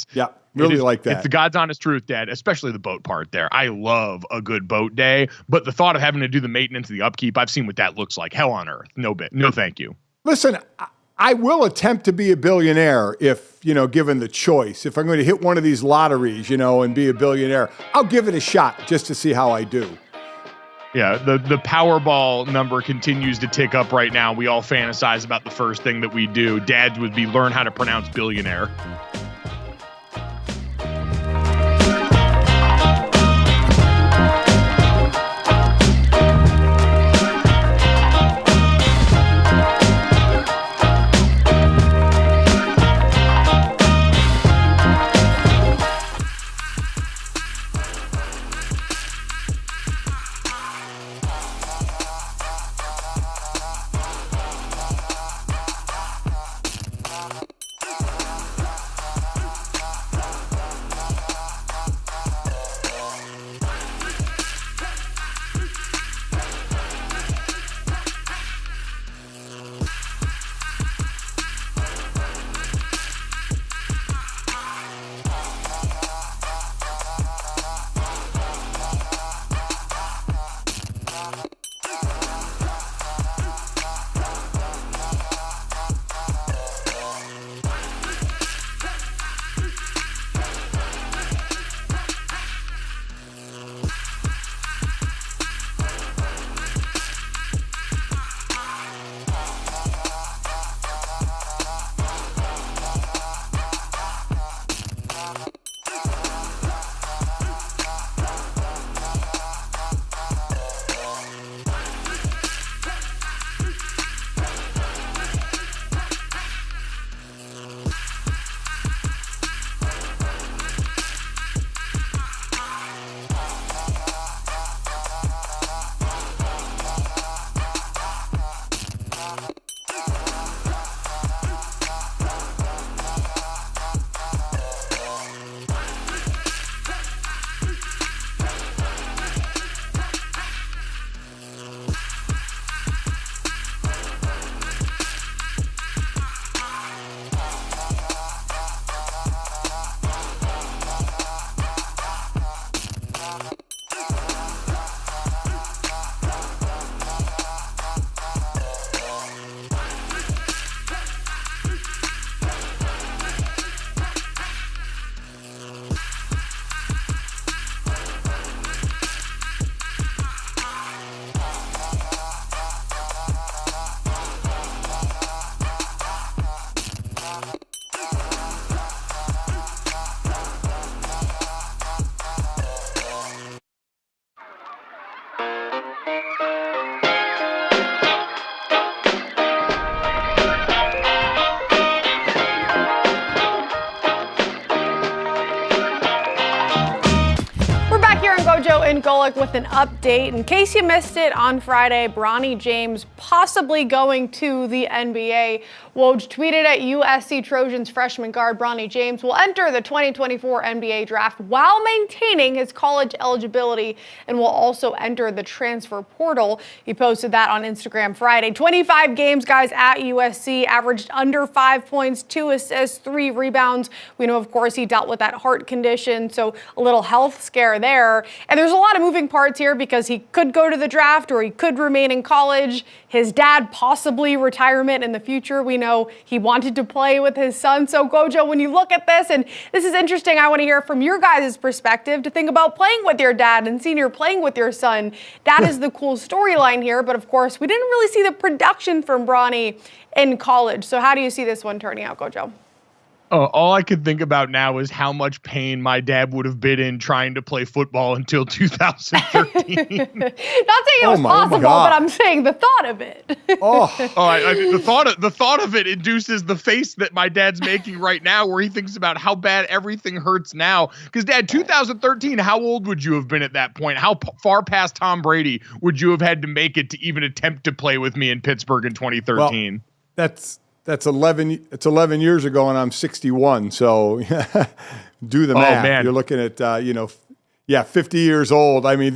Really like that. It's the God's honest truth, Dad, especially the boat part there. I love a good boat day, but the thought of having to do the maintenance, the upkeep, I've seen what that looks like. Hell on earth. No, thank you. Listen, I will attempt to be a billionaire if, given the choice. If I'm going to hit one of these lotteries, and be a billionaire, I'll give it a shot just to see how I do. Yeah, the Powerball number continues to tick up right now. We all fantasize about the first thing that we do. Dad's would be learn how to pronounce billionaire. GoJo Golic with an update. In case you missed it on Friday, Bronny James possibly going to the NBA. Woj tweeted at USC Trojans freshman guard Bronny James will enter the 2024 NBA draft while maintaining his college eligibility and will also enter the transfer portal. He posted that on Instagram Friday. 25 games, guys, at USC, averaged under 5 points, 2 assists, 3 rebounds. We know, of course, he dealt with that heart condition, so a little health scare there. And there's a lot of moving parts here because he could go to the draft or he could remain in college. His dad possibly retirement in the future. We know he wanted to play with his son. So GoJo, when you look at this, and this is interesting, I want to hear from your guys' perspective to think about playing with your dad and senior playing with your son. That is the cool storyline here. But of course, we didn't really see the production from Bronny in college. So how do you see this one turning out, GoJo? All I could think about now is how much pain my dad would have been in trying to play football until 2013. Not saying it was possible, but I'm saying the thought of it. I mean, the thought of it induces the face that my dad's making right now, where he thinks about how bad everything hurts now. Because, Dad, 2013, how old would you have been at that point? How far past Tom Brady would you have had to make it to even attempt to play with me in Pittsburgh in 2013? Well, that's 11. It's 11 years ago, and I'm 61. So do the math. Man. You're looking at 50 years old. I mean,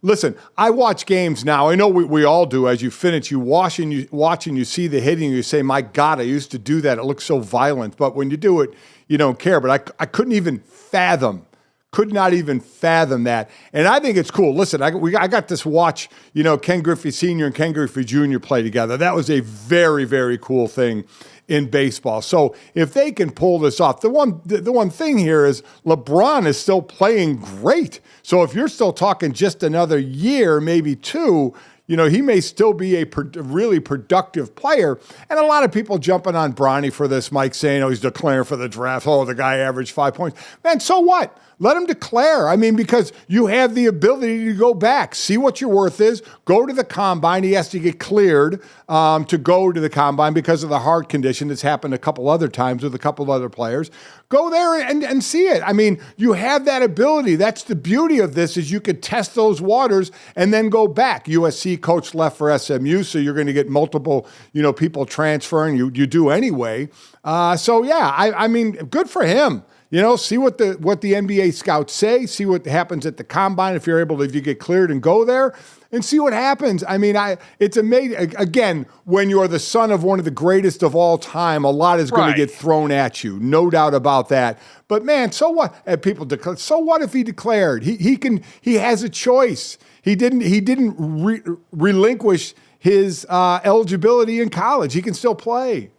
listen. I watch games now. I know we all do. As you finish, you watch and you see the hitting. You say, "My God, I used to do that. It looks so violent." But when you do it, you don't care. But I couldn't even fathom. Could not even fathom that. And I think it's cool. Listen, I got this watch, Ken Griffey Sr. and Ken Griffey Jr. play together. That was a very, very cool thing in baseball. So if they can pull this off, the one thing here is LeBron is still playing great. So if you're still talking just another year, maybe 2, he may still be a really productive player. And a lot of people jumping on Bronny for this, Mike, saying, he's declaring for the draft. The guy averaged 5 points. Man, so what? Let him declare. I mean, because you have the ability to go back, see what your worth is, go to the combine. He has to get cleared to go to the combine because of the heart condition that's happened a couple other times with a couple of other players. Go there and see it. I mean, you have that ability. That's the beauty of this, is you could test those waters and then go back. USC coach left for SMU, so you're going to get multiple, people transferring. You do anyway. I mean, good for him. See what the NBA scouts say, see what happens at the combine if you get cleared and go there, and see what happens. I mean, it's amazing. Again, when you're the son of one of the greatest of all time, a lot is going to get thrown at you, no doubt about that. But man, so what? And people declare. So what if he declared? He has a choice. He didn't relinquish his eligibility in college. He can still play.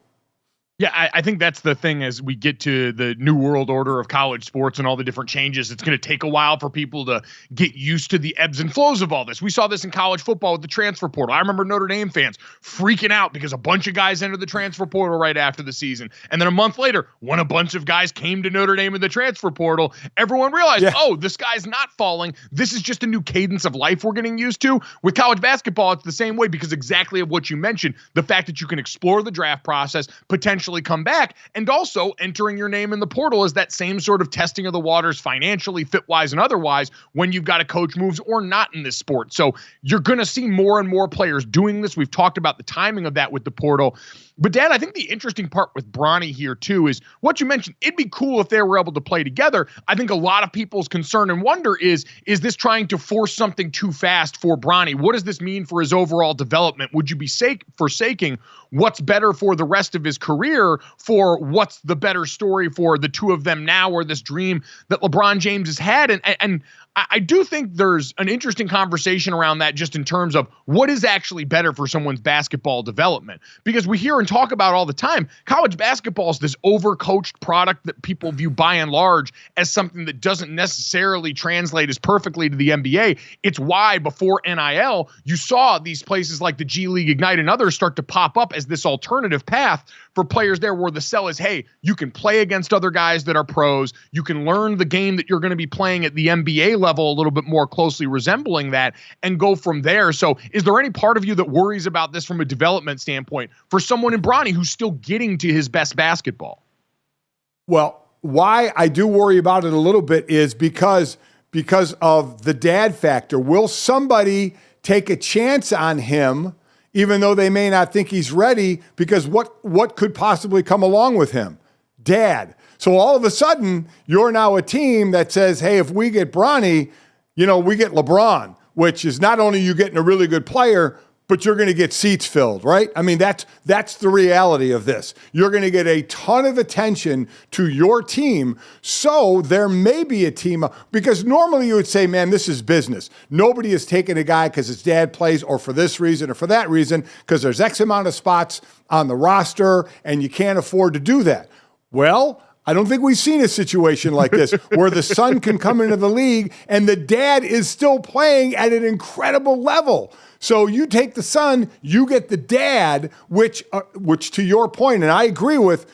Yeah, I think that's the thing as we get to the new world order of college sports and all the different changes. It's going to take a while for people to get used to the ebbs and flows of all this. We saw this in college football with the transfer portal. I remember Notre Dame fans freaking out because a bunch of guys entered the transfer portal right after the season. And then a month later, when a bunch of guys came to Notre Dame in the transfer portal, everyone realized, this guy's not falling. This is just a new cadence of life we're getting used to. With college basketball, it's the same way because exactly of what you mentioned, the fact that you can explore the draft process, potentially come back, and also entering your name in the portal is that same sort of testing of the waters financially, fit-wise, and otherwise when you've got a coach moves or not in this sport. So you're going to see more and more players doing this. We've talked about the timing of that with the portal. But, Dad, I think the interesting part with Bronny here, too, is what you mentioned. It'd be cool if they were able to play together. I think a lot of people's concern and wonder is this trying to force something too fast for Bronny? What does this mean for his overall development? Would you be forsaking what's better for the rest of his career for what's the better story for the two of them now, or this dream that LeBron James has had? And I do think there's an interesting conversation around that just in terms of what is actually better for someone's basketball development. Because we hear and talk about all the time, college basketball is this overcoached product that people view by and large as something that doesn't necessarily translate as perfectly to the NBA. It's why before NIL, you saw these places like the G League Ignite and others start to pop up as this alternative path for players there, where the sell is, hey, you can play against other guys that are pros. You can learn the game that you're going to be playing at the NBA level a little bit more closely resembling that and go from there. So is there any part of you that worries about this from a development standpoint for someone in Bronny who's still getting to his best basketball? Well, why I do worry about it a little bit is because because of the dad factor. Will somebody take a chance on him, even though they may not think he's ready? Because what could possibly come along with him? Dad. So all of a sudden, you're now a team that says, hey, if we get Bronny, we get LeBron, which is not only you getting a really good player, but you're going to get seats filled, right? I mean, that's the reality of this. You're going to get a ton of attention to your team. So there may be a team, because normally you would say, man, this is business. Nobody is taking a guy because his dad plays or for this reason or for that reason, because there's X amount of spots on the roster and you can't afford to do that. Well, I don't think we've seen a situation like this where the son can come into the league and the dad is still playing at an incredible level. So you take the son, you get the dad, which to your point, and I agree with,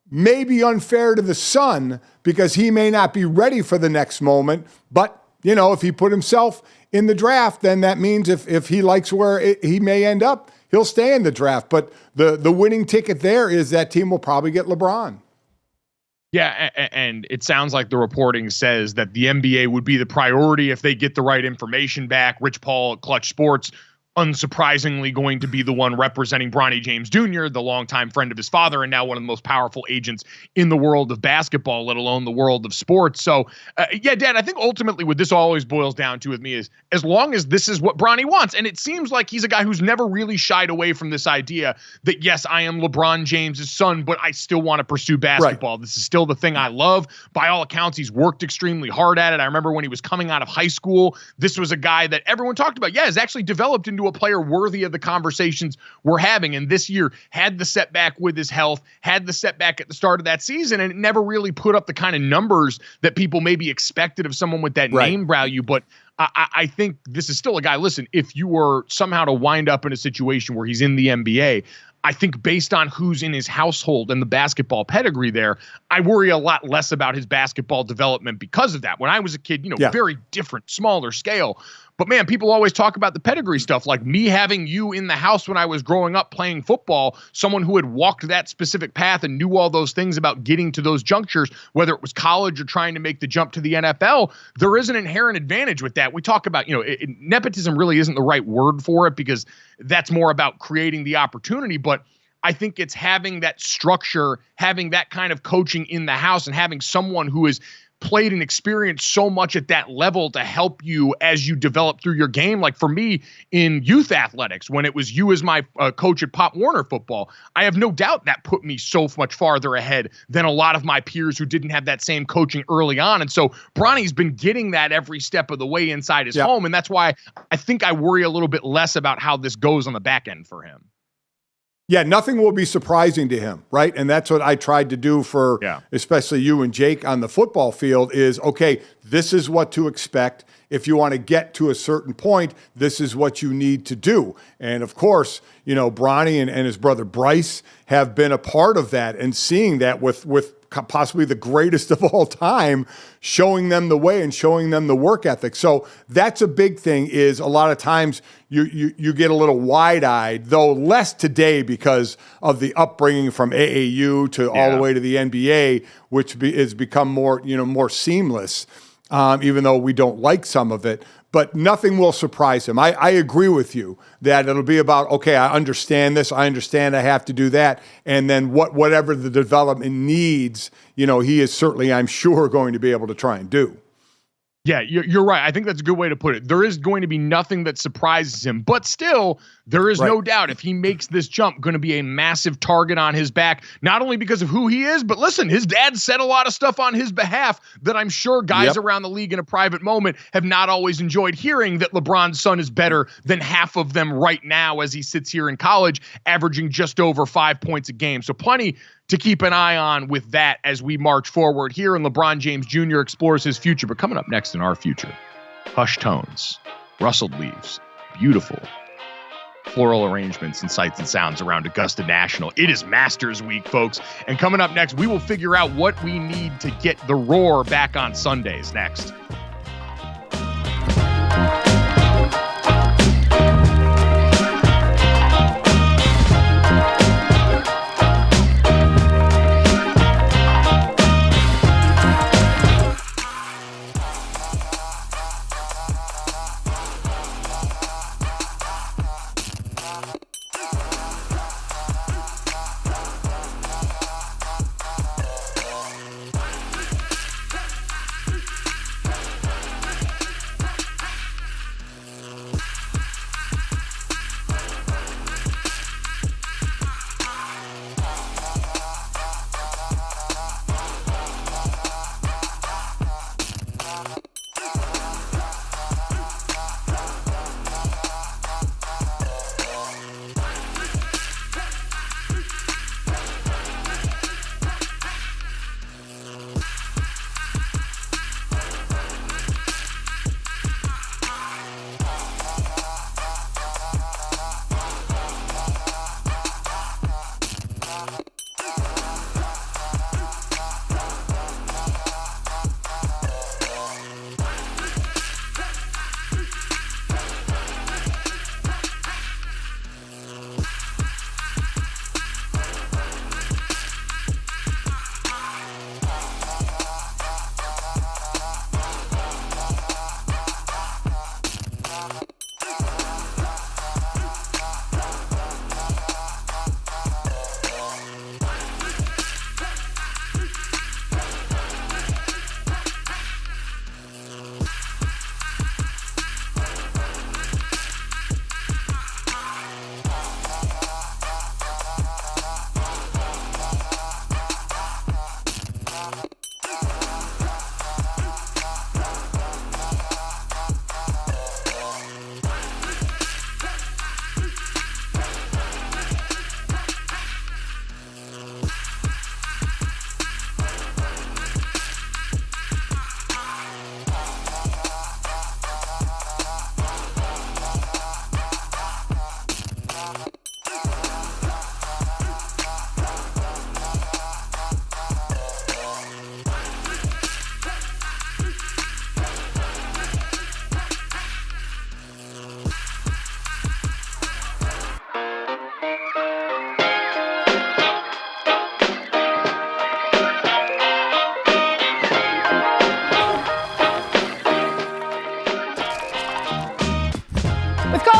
may be unfair to the son because he may not be ready for the next moment. But, if he put himself in the draft, then that means if he likes where he may end up, he'll stay in the draft. But the winning ticket there is that team will probably get LeBron. Yeah, and it sounds like the reporting says that the NBA would be the priority if they get the right information back. Rich Paul at Clutch Sports, unsurprisingly, going to be the one representing Bronny James Jr., the longtime friend of his father, and now one of the most powerful agents in the world of basketball, let alone the world of sports. So, Dad, I think ultimately what this always boils down to with me is as long as this is what Bronny wants, and it seems like he's a guy who's never really shied away from this idea that, yes, I am LeBron James's son, but I still want to pursue basketball. Right. This is still the thing I love. By all accounts, he's worked extremely hard at it. I remember when he was coming out of high school, this was a guy that everyone talked about. Yeah, has actually developed into a player worthy of the conversations we're having. And this year had the setback with his health, had the setback at the start of that season, and it never really put up the kind of numbers that people maybe expected of someone with that name value. But I think this is still a guy, listen, if you were somehow to wind up in a situation where he's in the NBA, I think based on who's in his household and the basketball pedigree there, I worry a lot less about his basketball development because of that. When I was a kid, very different, smaller scale. But man, people always talk about the pedigree stuff, like me having you in the house when I was growing up playing football, someone who had walked that specific path and knew all those things about getting to those junctures, whether it was college or trying to make the jump to the NFL. There is an inherent advantage with that. We talk about, nepotism really isn't the right word for it because that's more about creating the opportunity. But I think it's having that structure, having that kind of coaching in the house, and having someone who is played and experienced so much at that level to help you as you develop through your game. Like for me in youth athletics, when it was you as my coach at Pop Warner football, I have no doubt that put me so much farther ahead than a lot of my peers who didn't have that same coaching early on. And so Bronny's been getting that every step of the way inside his home. And that's why I think I worry a little bit less about how this goes on the back end for him. Yeah, nothing will be surprising to him, right? And that's what I tried to do for especially you and Jake on the football field is, okay, this is what to expect. If you want to get to a certain point, this is what you need to do. And of course, Bronny and his brother Bryce have been a part of that and seeing that with possibly the greatest of all time, showing them the way and showing them the work ethic. So that's a big thing is a lot of times you get a little wide-eyed, though less today because of the upbringing from AAU to all the way to the NBA, which has become more, more seamless, even though we don't like some of it. But nothing will surprise him. I agree with you that it'll be about, okay, I understand this. I understand I have to do that. And then whatever the development needs, he is certainly, I'm sure, going to be able to try and do. Yeah, you're right. I think that's a good way to put it. There is going to be nothing that surprises him, but still, there is no doubt if he makes this jump, going to be a massive target on his back, not only because of who he is, but listen, his dad said a lot of stuff on his behalf that I'm sure guys around the league in a private moment have not always enjoyed hearing, that LeBron's son is better than half of them right now as he sits here in college, averaging just over 5 points a game. So plenty to keep an eye on with that as we march forward here, and LeBron James Jr. explores his future. But coming up next in our future, hushed tones, rustled leaves, beautiful floral arrangements and sights and sounds around Augusta National. It is Masters Week, folks. And coming up next, we will figure out what we need to get the roar back on Sundays next.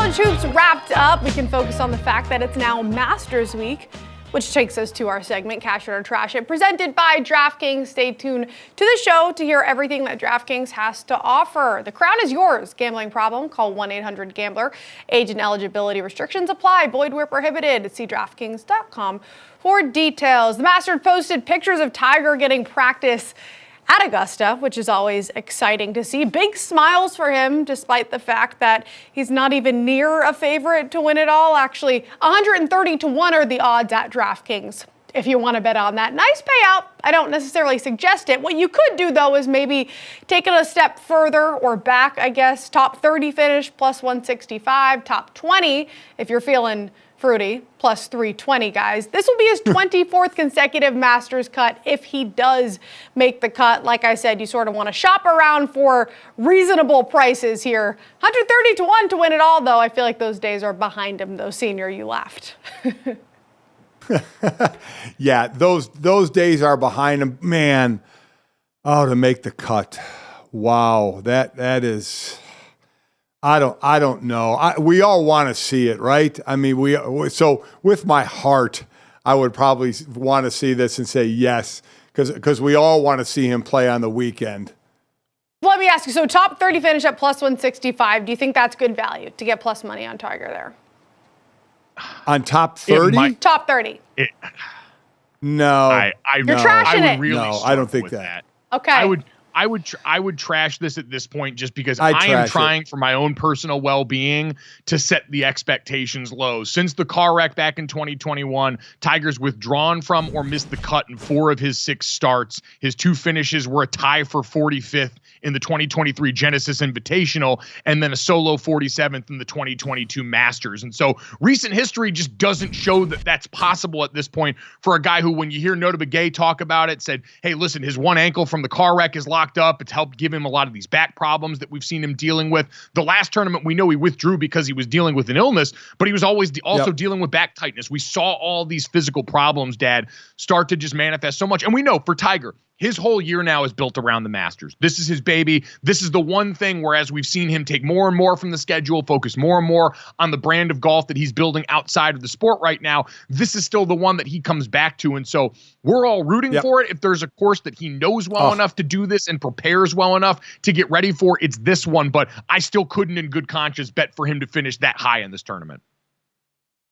college hoops wrapped up, we can focus on the fact that it's now Masters Week, which takes us to our segment, Cash It or Trash It, presented by DraftKings. Stay tuned to the show to hear everything that DraftKings has to offer. The crown is yours. Gambling problem? Call 1-800-GAMBLER. Age and eligibility restrictions apply. Void where prohibited. See DraftKings.com for details. The Masters posted pictures of Tiger getting practice at Augusta, which is always exciting to see. Big smiles for him, despite the fact that he's not even near a favorite to win it all. Actually, 130-1 are the odds at DraftKings, if you want to bet on that. Nice payout. I don't necessarily suggest it. What you could do, though, is maybe take it a step further or back, I guess. Top 30 finish, plus 165. Top 20, if you're feeling fruity, plus 320, guys. This will be his 24th consecutive Masters cut if he does make the cut. Like I said, you sort of want to shop around for reasonable prices here. 130-1 to win it all, though. I feel like those days are behind him, though. Senior, you laughed. Yeah, those days are behind him. Man, to make the cut. Wow, that is... I don't know. We all want to see it, right? I mean, so with my heart, I would probably want to see this and say yes, because we all want to see him play on the weekend. Let me ask you, so top 30 finish at plus 165, do you think that's good value to get plus money on Tiger there? On top 30? Top 30. No. You're trashing it. Really no, I don't think that. Okay. I would trash this at this point just because I am trying for my own personal well-being to set the expectations low. Since the car wreck back in 2021, Tiger's withdrawn from or missed the cut in 4 of his 6 starts. His 2 finishes were a tie for 45th in the 2023 Genesis Invitational and then a solo 47th in the 2022 Masters. And so recent history just doesn't show that that's possible at this point for a guy who, when you hear Nota Begay talk about it, said, hey, listen, his one ankle from the car wreck is locked up. It's helped give him a lot of these back problems that we've seen him dealing with. The last tournament, we know he withdrew because he was dealing with an illness, but he was always also dealing with back tightness. We saw all these physical problems, Dad, start to just manifest so much. And we know for Tiger, his whole year now is built around the Masters. This is his baby. This is the one thing, whereas we've seen him take more and more from the schedule, focus more and more on the brand of golf that he's building outside of the sport right now, this is still the one that he comes back to. And so we're all rooting for it. If there's a course that he knows well enough to do this and prepares well enough to get ready for, it's this one. But I still couldn't in good conscience bet for him to finish that high in this tournament.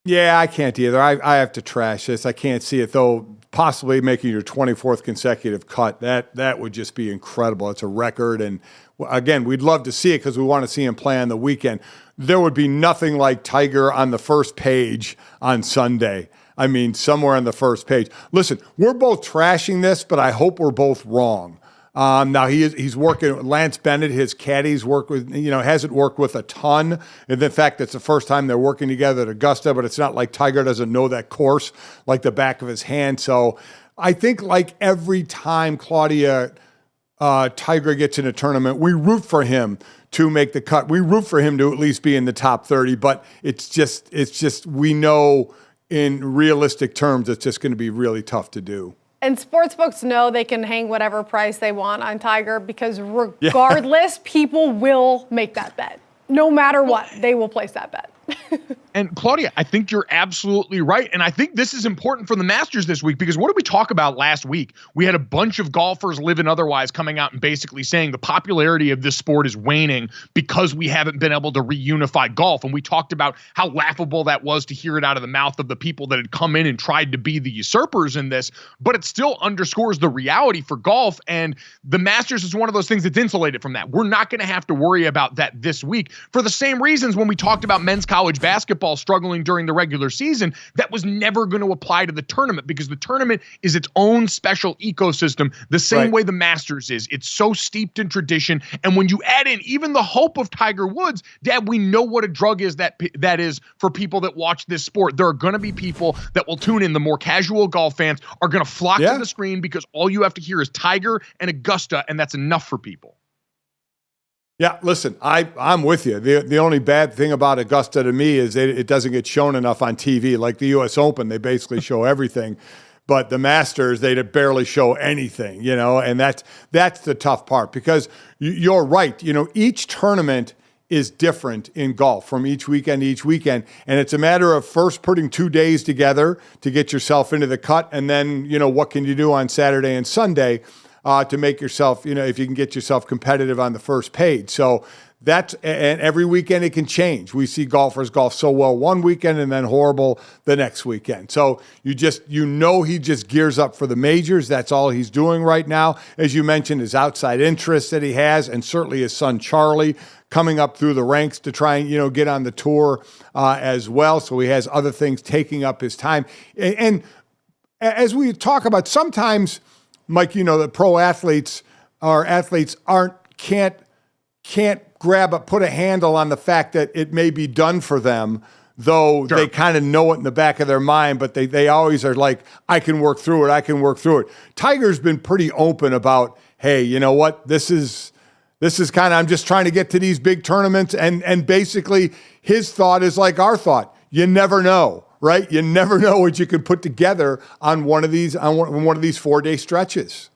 Yeah, I can't either. I have to trash this. I can't see it, though. Possibly making your 24th consecutive cut, that would just be incredible. It's a record. And again, we'd love to see it because we want to see him play on the weekend. There would be nothing like Tiger on the first page on Sunday. I mean, somewhere on the first page. Listen, we're both trashing this, but I hope we're both wrong. Now he's working. Lance Bennett, his caddies work with, hasn't worked with a ton. And in fact, it's the first time they're working together at Augusta, but it's not like Tiger doesn't know that course like the back of his hand. So I think like every time Claudia, Tiger gets in a tournament, we root for him to make the cut. We root for him to at least be in the top 30, but it's just, we know in realistic terms, it's just going to be really tough to do. And sportsbooks know they can hang whatever price they want on Tiger because regardless, people will make that bet. No matter what, they will place that bet. And Claudia, I think you're absolutely right. And I think this is important for the Masters this week because what did we talk about last week? We had a bunch of golfers, live and otherwise, coming out and basically saying the popularity of this sport is waning because we haven't been able to reunify golf. And we talked about how laughable that was to hear it out of the mouth of the people that had come in and tried to be the usurpers in this. But it still underscores the reality for golf. And the Masters is one of those things that's insulated from that. We're not going to have to worry about that this week for the same reasons when we talked about men's college basketball struggling during the regular season, that was never going to apply to the tournament because the tournament is its own special ecosystem, the same way the Masters is. It's so steeped in tradition. And when you add in even the hope of Tiger Woods, Dad, we know what a drug is that is for people that watch this sport. There are going to be people that will tune in. The more casual golf fans are going to flock to the screen because all you have to hear is Tiger and Augusta, and that's enough for people. Yeah, listen, I'm with you. The only bad thing about Augusta to me is it doesn't get shown enough on TV. Like the U.S. Open, they basically show everything. But the Masters, they barely show anything, and that's the tough part because you're right. Each tournament is different in golf from each weekend to each weekend. And it's a matter of first putting 2 days together to get yourself into the cut. And then, what can you do on Saturday and Sunday to make yourself, if you can get yourself competitive on the first page. So and every weekend it can change. We see golfers golf so well one weekend and then horrible the next weekend. So he just gears up for the majors. That's all he's doing right now. As you mentioned, his outside interests that he has, and certainly his son Charlie coming up through the ranks to try and, get on the tour as well. So he has other things taking up his time. And as we talk about, sometimes, Mike, the pro athletes or athletes can't put a handle on the fact that it may be done for them, though they kind of know it in the back of their mind, but they always are like, I can work through it. Tiger's been pretty open about, hey, you know what? This is kind of, I'm just trying to get to these big tournaments. And basically his thought is like our thought. You never know, right? You never know what you can put together on one of these 4-day stretches.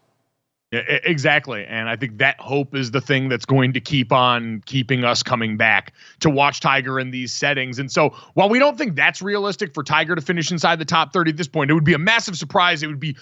Exactly. And I think that hope is the thing that's going to keep on keeping us coming back to watch Tiger in these settings. And so while we don't think that's realistic for Tiger to finish inside the top 30 at this point, it would be a massive surprise. It would be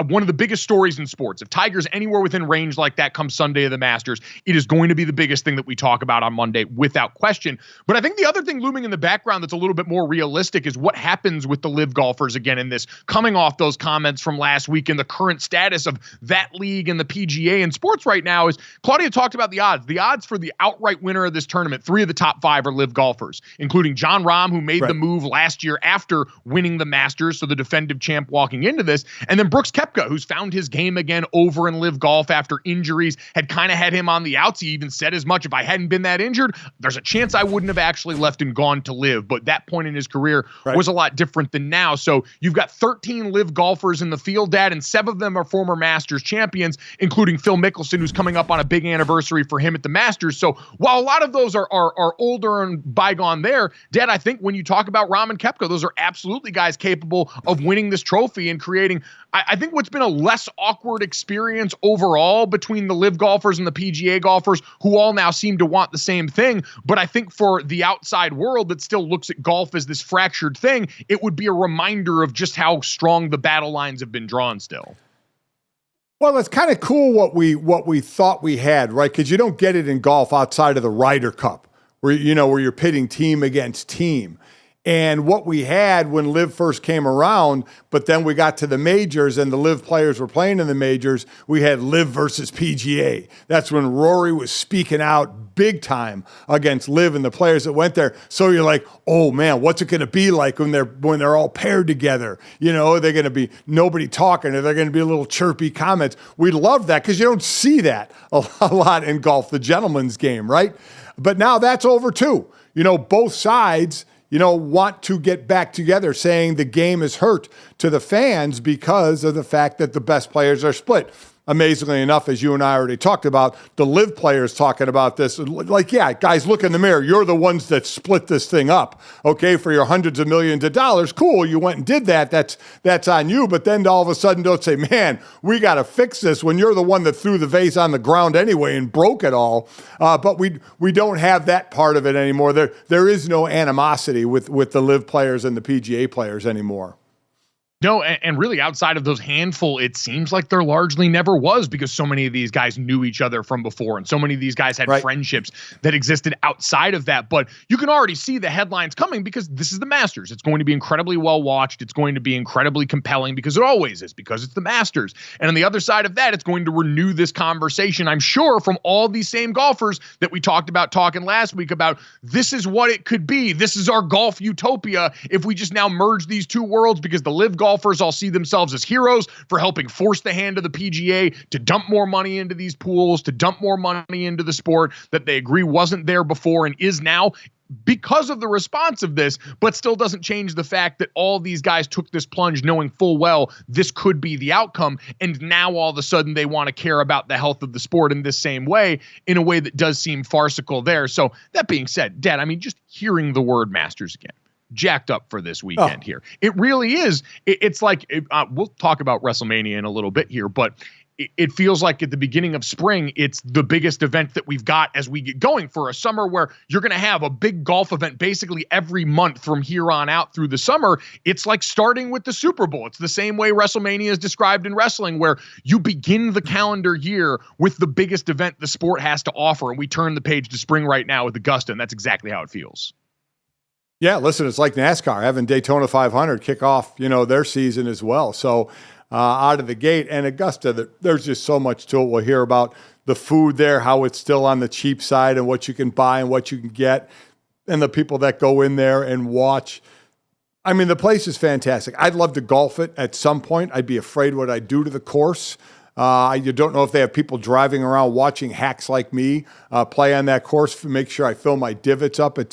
one of the biggest stories in sports. If Tiger's anywhere within range like that come Sunday of the Masters, it is going to be the biggest thing that we talk about on Monday without question. But I think the other thing looming in the background that's a little bit more realistic is what happens with the live golfers again in this, coming off those comments from last week and the current status of that league and the PGA in sports right now. Is Claudia talked about the odds. The odds for the outright winner of this tournament, 3 of the top 5 are live golfers, including Jon Rahm, who made the move last year after winning the Masters, so the defensive champ walking into this, and then Brooks Koepka, who's found his game again over in live golf after injuries, had kind of had him on the outs. He even said as much, if I hadn't been that injured, there's a chance I wouldn't have actually left and gone to live. But that point in his career was a lot different than now. So you've got 13 live golfers in the field, Dad, and 7 of them are former Masters champions, including Phil Mickelson, who's coming up on a big anniversary for him at the Masters. So while a lot of those are older and bygone there, Dad, I think when you talk about Rahm and Koepka, those are absolutely guys capable of winning this trophy and creating, I think, what's been a less awkward experience overall between the live golfers and the PGA golfers, who all now seem to want the same thing. But I think for the outside world that still looks at golf as this fractured thing, it would be a reminder of just how strong the battle lines have been drawn still. Well, it's kind of cool what we thought we had, right? Because you don't get it in golf outside of the Ryder Cup, where you're pitting team against team. And what we had when Live first came around, but then we got to the majors and the Live players were playing in the majors, we had Live versus PGA. That's when Rory was speaking out big time against Live and the players that went there. So you're like, oh man, what's it going to be like when they're all paired together? Are they going to be nobody talking? Are there going to be a little chirpy comments? We love that because you don't see that a lot in golf, the gentleman's game, right? But now that's over too. Both sides want to get back together, saying the game is hurt to the fans because of the fact that the best players are split. Amazingly enough, as you and I already talked about, the live players talking about this, like, yeah, guys, look in the mirror. You're the ones that split this thing up, okay, for your hundreds of millions of dollars. Cool, you went and did that. That's on you. But then all of a sudden don't say, man, we got to fix this when you're the one that threw the vase on the ground anyway and broke it all. But we don't have that part of it anymore. There is no animosity with the live players and the PGA players anymore. No, and really outside of those handful, it seems like there largely never was, because so many of these guys knew each other from before, and so many of these guys had friendships that existed outside of that. But you can already see the headlines coming because this is the Masters. It's going to be incredibly well watched. It's going to be incredibly compelling because it always is, because it's the Masters. And on the other side of that, it's going to renew this conversation, I'm sure, from all these same golfers that we talked about talking last week about this is what it could be. This is our golf utopia if we just now merge these two worlds, because the live golfers all see themselves as heroes for helping force the hand of the PGA to dump more money into these pools, to dump more money into the sport that they agree wasn't there before and is now because of the response of this, but still doesn't change the fact that all these guys took this plunge knowing full well this could be the outcome. And now all of a sudden they want to care about the health of the sport in this same way, in a way that does seem farcical there. So that being said, Dad, I mean, just hearing the word Masters again, jacked up for this weekend here. It really is. It's like, we'll talk about WrestleMania in a little bit here, but it feels like at the beginning of spring, it's the biggest event that we've got as we get going for a summer where you're going to have a big golf event basically every month from here on out through the summer. It's like starting with the Super Bowl. It's the same way WrestleMania is described in wrestling, where you begin the calendar year with the biggest event the sport has to offer. And we turn the page to spring right now with Augusta, and that's exactly how it feels. Yeah, listen, it's like NASCAR having Daytona 500 kick off, their season as well. So out of the gate, and Augusta, there's just so much to it. We'll hear about the food there, how it's still on the cheap side and what you can buy and what you can get, and the people that go in there and watch. I mean, the place is fantastic. I'd love to golf it at some point. I'd be afraid what I'd do to the course. You don't know if they have people driving around watching hacks like me play on that course to make sure I fill my divots up. It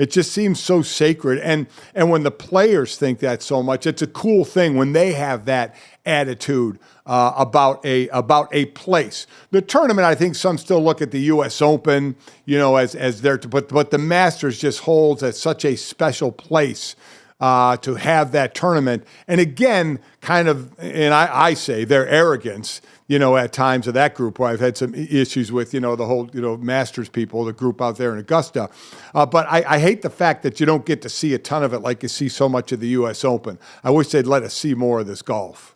just seems so sacred. And when the players think that so much, it's a cool thing when they have that attitude about a place. The tournament, I think some still look at the U.S. Open, as there, but the Masters just holds at such a special place. To have that tournament. And again, and I say their arrogance, at times of that group where I've had some issues with, the whole, Masters people, the group out there in Augusta. But I hate the fact that you don't get to see a ton of it like you see so much of the U.S. Open. I wish they'd let us see more of this golf.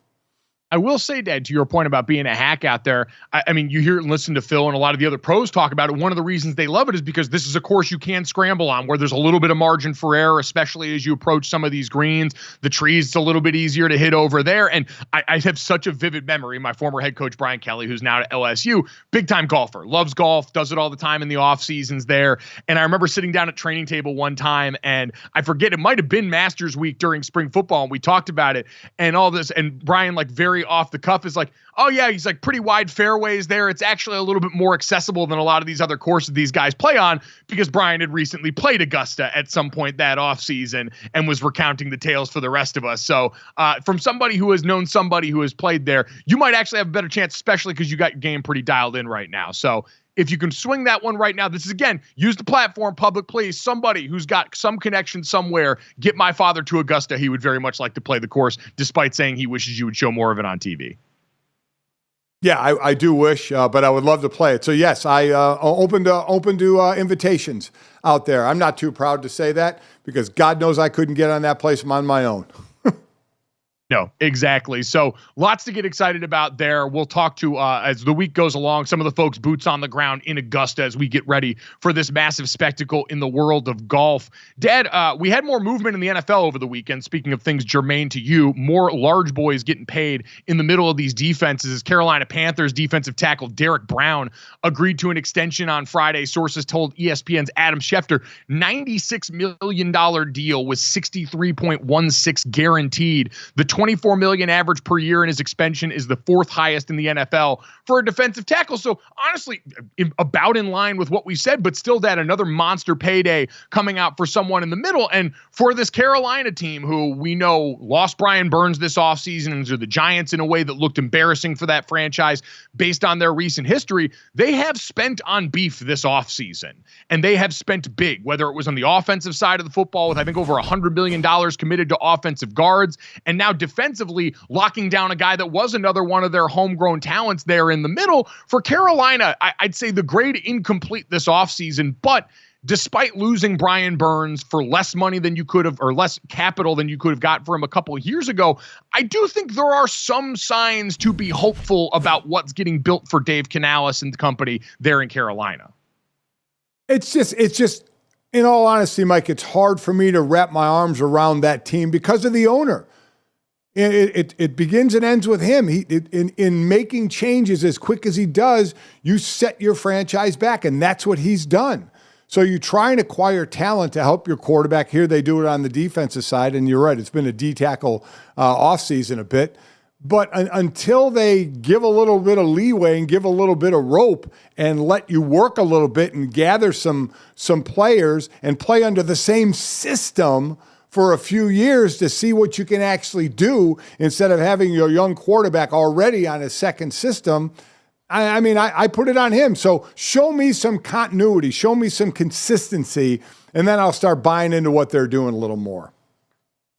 I will say, Dad, to your point about being a hack out there, I mean, you hear and listen to Phil and a lot of the other pros talk about it. One of the reasons they love it is because this is a course you can scramble on, where there's a little bit of margin for error, especially as you approach some of these greens. The trees, it's a little bit easier to hit over there. And I have such a vivid memory. My former head coach, Brian Kelly, who's now at LSU, big time golfer, loves golf, does it all the time in the off seasons there. And I remember sitting down at training table one time, and I forget, it might've been Masters week during spring football. And we talked about it and all this. And Brian, like very off the cuff, is like, oh yeah, he's like pretty wide fairways there. It's actually a little bit more accessible than a lot of these other courses these guys play on, because Brian had recently played Augusta at some point that offseason and was recounting the tales for the rest of us. So from somebody who has known somebody who has played there, you might actually have a better chance, especially because you got your game pretty dialed in right now. So if you can swing that one right now, this is, again, use the platform, public, please. Somebody who's got some connection somewhere, get my father to Augusta. He would very much like to play the course, despite saying he wishes you would show more of it on TV. Yeah, I do wish, but I would love to play it. So yes, I open to invitations out there. I'm not too proud to say that, because God knows I couldn't get on that place on my own. No, exactly. So lots to get excited about there. We'll talk to, as the week goes along, some of the folks boots on the ground in Augusta as we get ready for this massive spectacle in the world of golf. Dad, we had more movement in the NFL over the weekend. Speaking of things germane to you, more large boys getting paid in the middle of these defenses as Carolina Panthers defensive tackle Derek Brown agreed to an extension on Friday. Sources told ESPN's Adam Schefter, $96 million deal with $63.16 guaranteed. The $24 million average per year in his extension is the fourth highest in the NFL for a defensive tackle. So honestly, about in line with what we said, but still, Dad, another monster payday coming out for someone in the middle. And for this Carolina team, who we know lost Brian Burns this offseason, and to the Giants in a way that looked embarrassing for that franchise based on their recent history, they have spent on beef this offseason. And they have spent big, whether it was on the offensive side of the football with, I think, over $100 million committed to offensive guards, and now defensively locking down a guy that was another one of their homegrown talents there in the middle. For Carolina, I'd say the grade incomplete this offseason, but despite losing Brian Burns for less money than you could have, or less capital than you could have got for him a couple of years ago, I do think there are some signs to be hopeful about what's getting built for Dave Canales and the company there in Carolina. It's just, in all honesty, Mike, it's hard for me to wrap my arms around that team because of the owner. It begins and ends with him. In making changes as quick as he does, you set your franchise back, and that's what he's done. So you try and acquire talent to help your quarterback. Here they do it on the defensive side, and you're right, it's been a D-tackle offseason a bit. But until they give a little bit of leeway and give a little bit of rope and let you work a little bit and gather some players and play under the same system for a few years to see what you can actually do instead of having your young quarterback already on a second system, I mean, I put it on him. So show me some continuity, show me some consistency, and then I'll start buying into what they're doing a little more.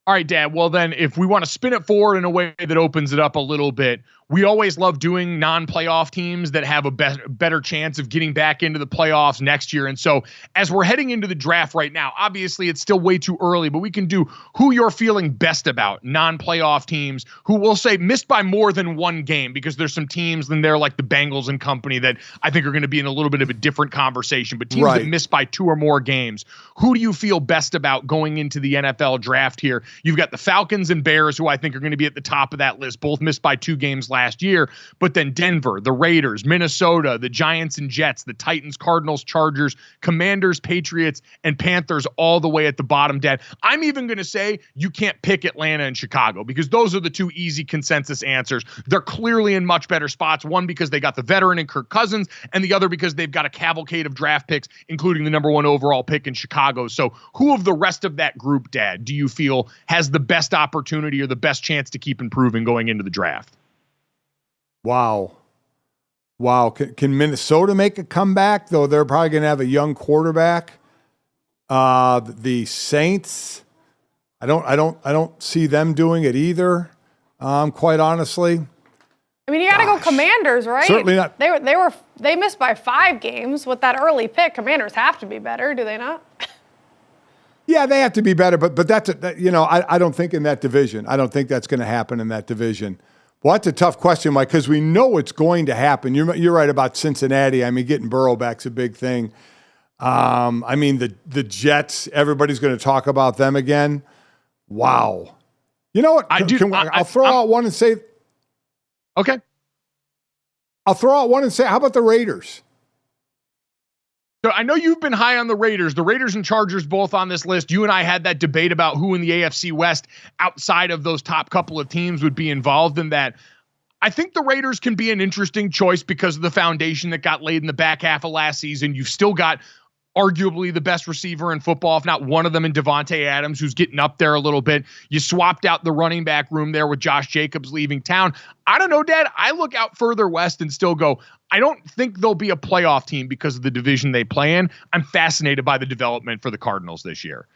All right, Dad. Well, then, if we want to spin it forward in a way that opens it up a little bit, we always love doing non-playoff teams that have a better chance of getting back into the playoffs next year. And so as we're heading into the draft right now, obviously it's still way too early, but we can do who you're feeling best about, non-playoff teams who will say missed by more than one game, because there's some teams in there like the Bengals and company that I think are going to be in a little bit of a different conversation, but teams that missed by 2 or more games. Who do you feel best about going into the NFL draft here? You've got the Falcons and Bears, who I think are going to be at the top of that list, both missed by 2 games last year, but then Denver, the Raiders, Minnesota, the Giants and Jets, the Titans, Cardinals, Chargers, Commanders, Patriots, and Panthers all the way at the bottom, Dad. I'm even going to say you can't pick Atlanta and Chicago, because those are the 2 easy consensus answers. They're clearly in much better spots, one because they got the veteran in Kirk Cousins, and the other because they've got a cavalcade of draft picks, including the number 1 overall pick in Chicago. So who of the rest of that group, Dad, do you feel has the best opportunity or the best chance to keep improving going into the draft? Wow. Can Minnesota make a comeback, though they're probably going to have a young quarterback? The Saints, I don't see them doing it either. Quite honestly. I mean, you got to go Commanders, right? Certainly not. They missed by 5 games with that early pick. Commanders have to be better, do they not? Yeah, they have to be better, but that's I don't think in that division. I don't think that's going to happen in that division. Well, that's a tough question, Mike, because we know it's going to happen. You're right about Cincinnati. I mean, getting Burrow back's a big thing. I mean, the Jets, everybody's going to talk about them again. Wow. You know what? I'll throw out one and say. Okay. I'll throw out one and say, how about the Raiders? So I know you've been high on the Raiders. The Raiders and Chargers both on this list. You and I had that debate about who in the AFC West outside of those top couple of teams would be involved in that. I think the Raiders can be an interesting choice because of the foundation that got laid in the back half of last season. You've still got arguably the best receiver in football, if not one of them, in Devontae Adams, who's getting up there a little bit. You swapped out the running back room there with Josh Jacobs leaving town. I don't know, Dad. I look out further west and still go, I don't think they'll be a playoff team because of the division they play in. I'm fascinated by the development for the Cardinals this year.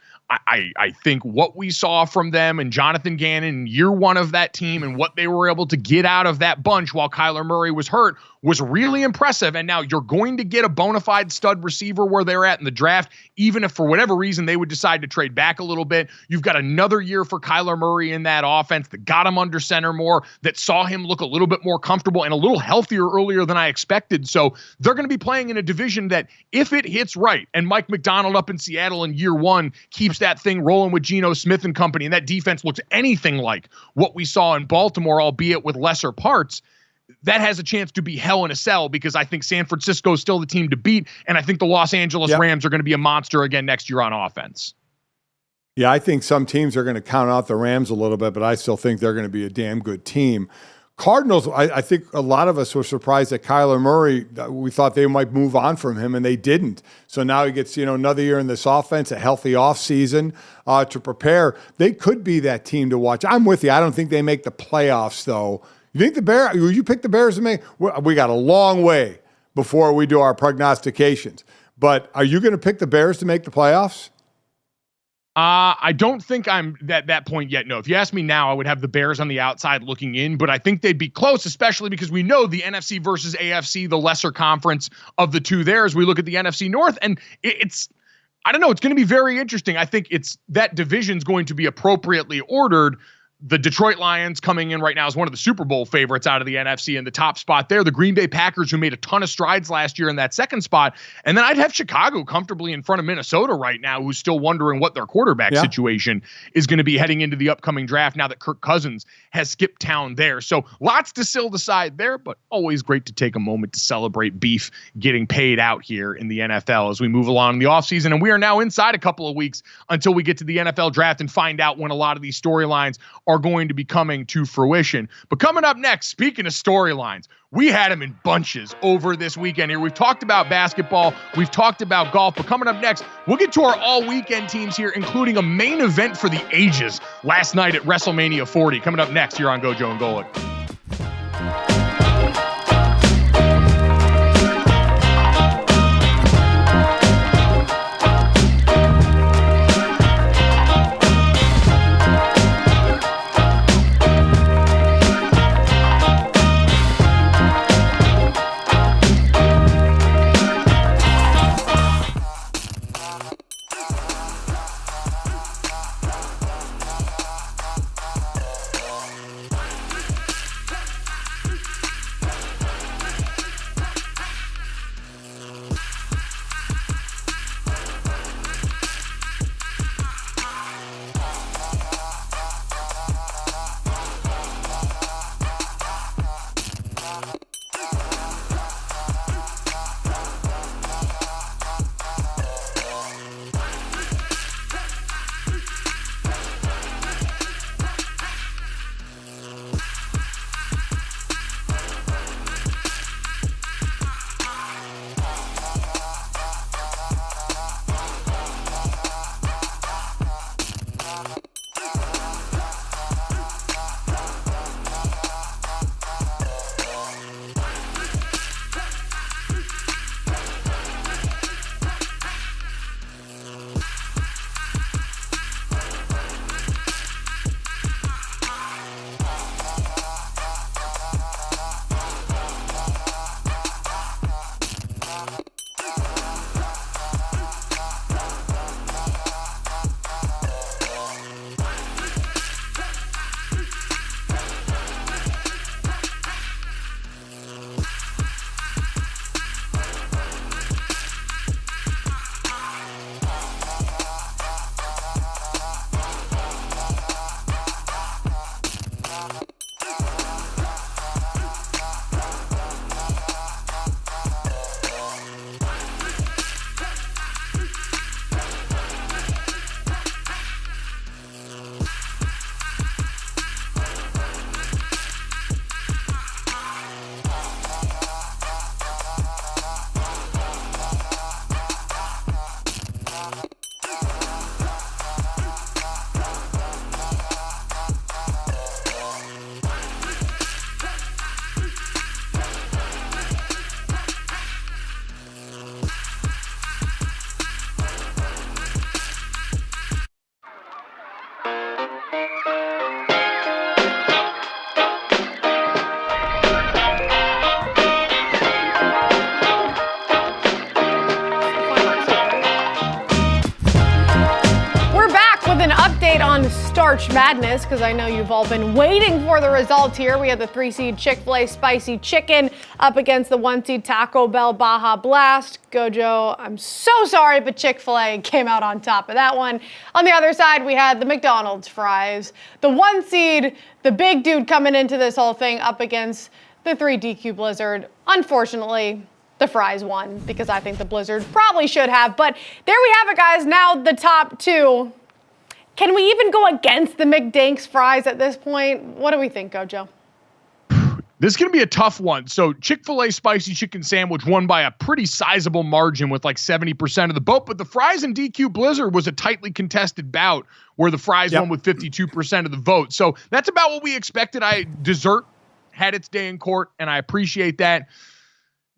I think what we saw from them and Jonathan Gannon in year 1 of that team and what they were able to get out of that bunch while Kyler Murray was hurt was really impressive. And now you're going to get a bona fide stud receiver where they're at in the draft, even if for whatever reason they would decide to trade back a little bit. You've got another year for Kyler Murray in that offense that got him under center more, that saw him look a little bit more comfortable and a little healthier earlier than I expected. So they're going to be playing in a division that, if it hits right, and Mike McDonald up in Seattle in year 1 keeps that thing rolling with Geno Smith and company, and that defense looks anything like what we saw in Baltimore, albeit with lesser parts, that has a chance to be hell in a cell, because I think San Francisco is still the team to beat, and I think the Los Angeles Rams are going to be a monster again next year on offense. Yeah, I think some teams are going to count out the Rams a little bit, but I still think they're going to be a damn good team. Cardinals, I think a lot of us were surprised that Kyler Murray, we thought they might move on from him, and they didn't. So now he gets, another year in this offense, a healthy offseason to prepare. They could be that team to watch. I'm with you. I don't think they make the playoffs, though. You think the Bears, will you pick the Bears to make? We got a long way before we do our prognostications. But are you going to pick the Bears to make the playoffs? I don't think I'm at that point yet. No, if you ask me now, I would have the Bears on the outside looking in, but I think they'd be close, especially because we know the NFC versus AFC, the lesser conference of the two there, as we look at the NFC North. And it's going to be very interesting. I think that division's going to be appropriately ordered. The Detroit Lions coming in right now is one of the Super Bowl favorites out of the NFC in the top spot there. The Green Bay Packers, who made a ton of strides last year in that second spot. And then I'd have Chicago comfortably in front of Minnesota right now, who's still wondering what their quarterback situation is going to be heading into the upcoming draft now that Kirk Cousins has skipped town there. So lots to still decide there, but always great to take a moment to celebrate beef getting paid out here in the NFL as we move along in the offseason. And we are now inside a couple of weeks until we get to the NFL draft and find out when a lot of these storylines are going to be coming to fruition. But coming up next, speaking of storylines, we had them in bunches over this weekend here. We've talked about basketball, we've talked about golf, but coming up next, we'll get to our all-weekend teams here, including a main event for the ages last night at WrestleMania 40. Coming up next here on GoJo and Golic. Starch Madness, because I know you've all been waiting for the results here. We had the 3-seed Chick-fil-A Spicy Chicken up against the 1-seed Taco Bell Baja Blast. GoJo, I'm so sorry, but Chick-fil-A came out on top of that one. On the other side, we had the McDonald's fries. The 1-seed, the big dude coming into this whole thing up against the 3 DQ Blizzard. Unfortunately, the fries won because I think the Blizzard probably should have. But there we have it, guys. Now the top 2. Can we even go against the McDank's fries at this point? What do we think, GoJo? This is going to be a tough one. So Chick-fil-A Spicy Chicken Sandwich won by a pretty sizable margin with like 70% of the vote, but the fries and DQ Blizzard was a tightly contested bout where the fries won with 52% of the vote. So that's about what we expected. Dessert had its day in court, and I appreciate that.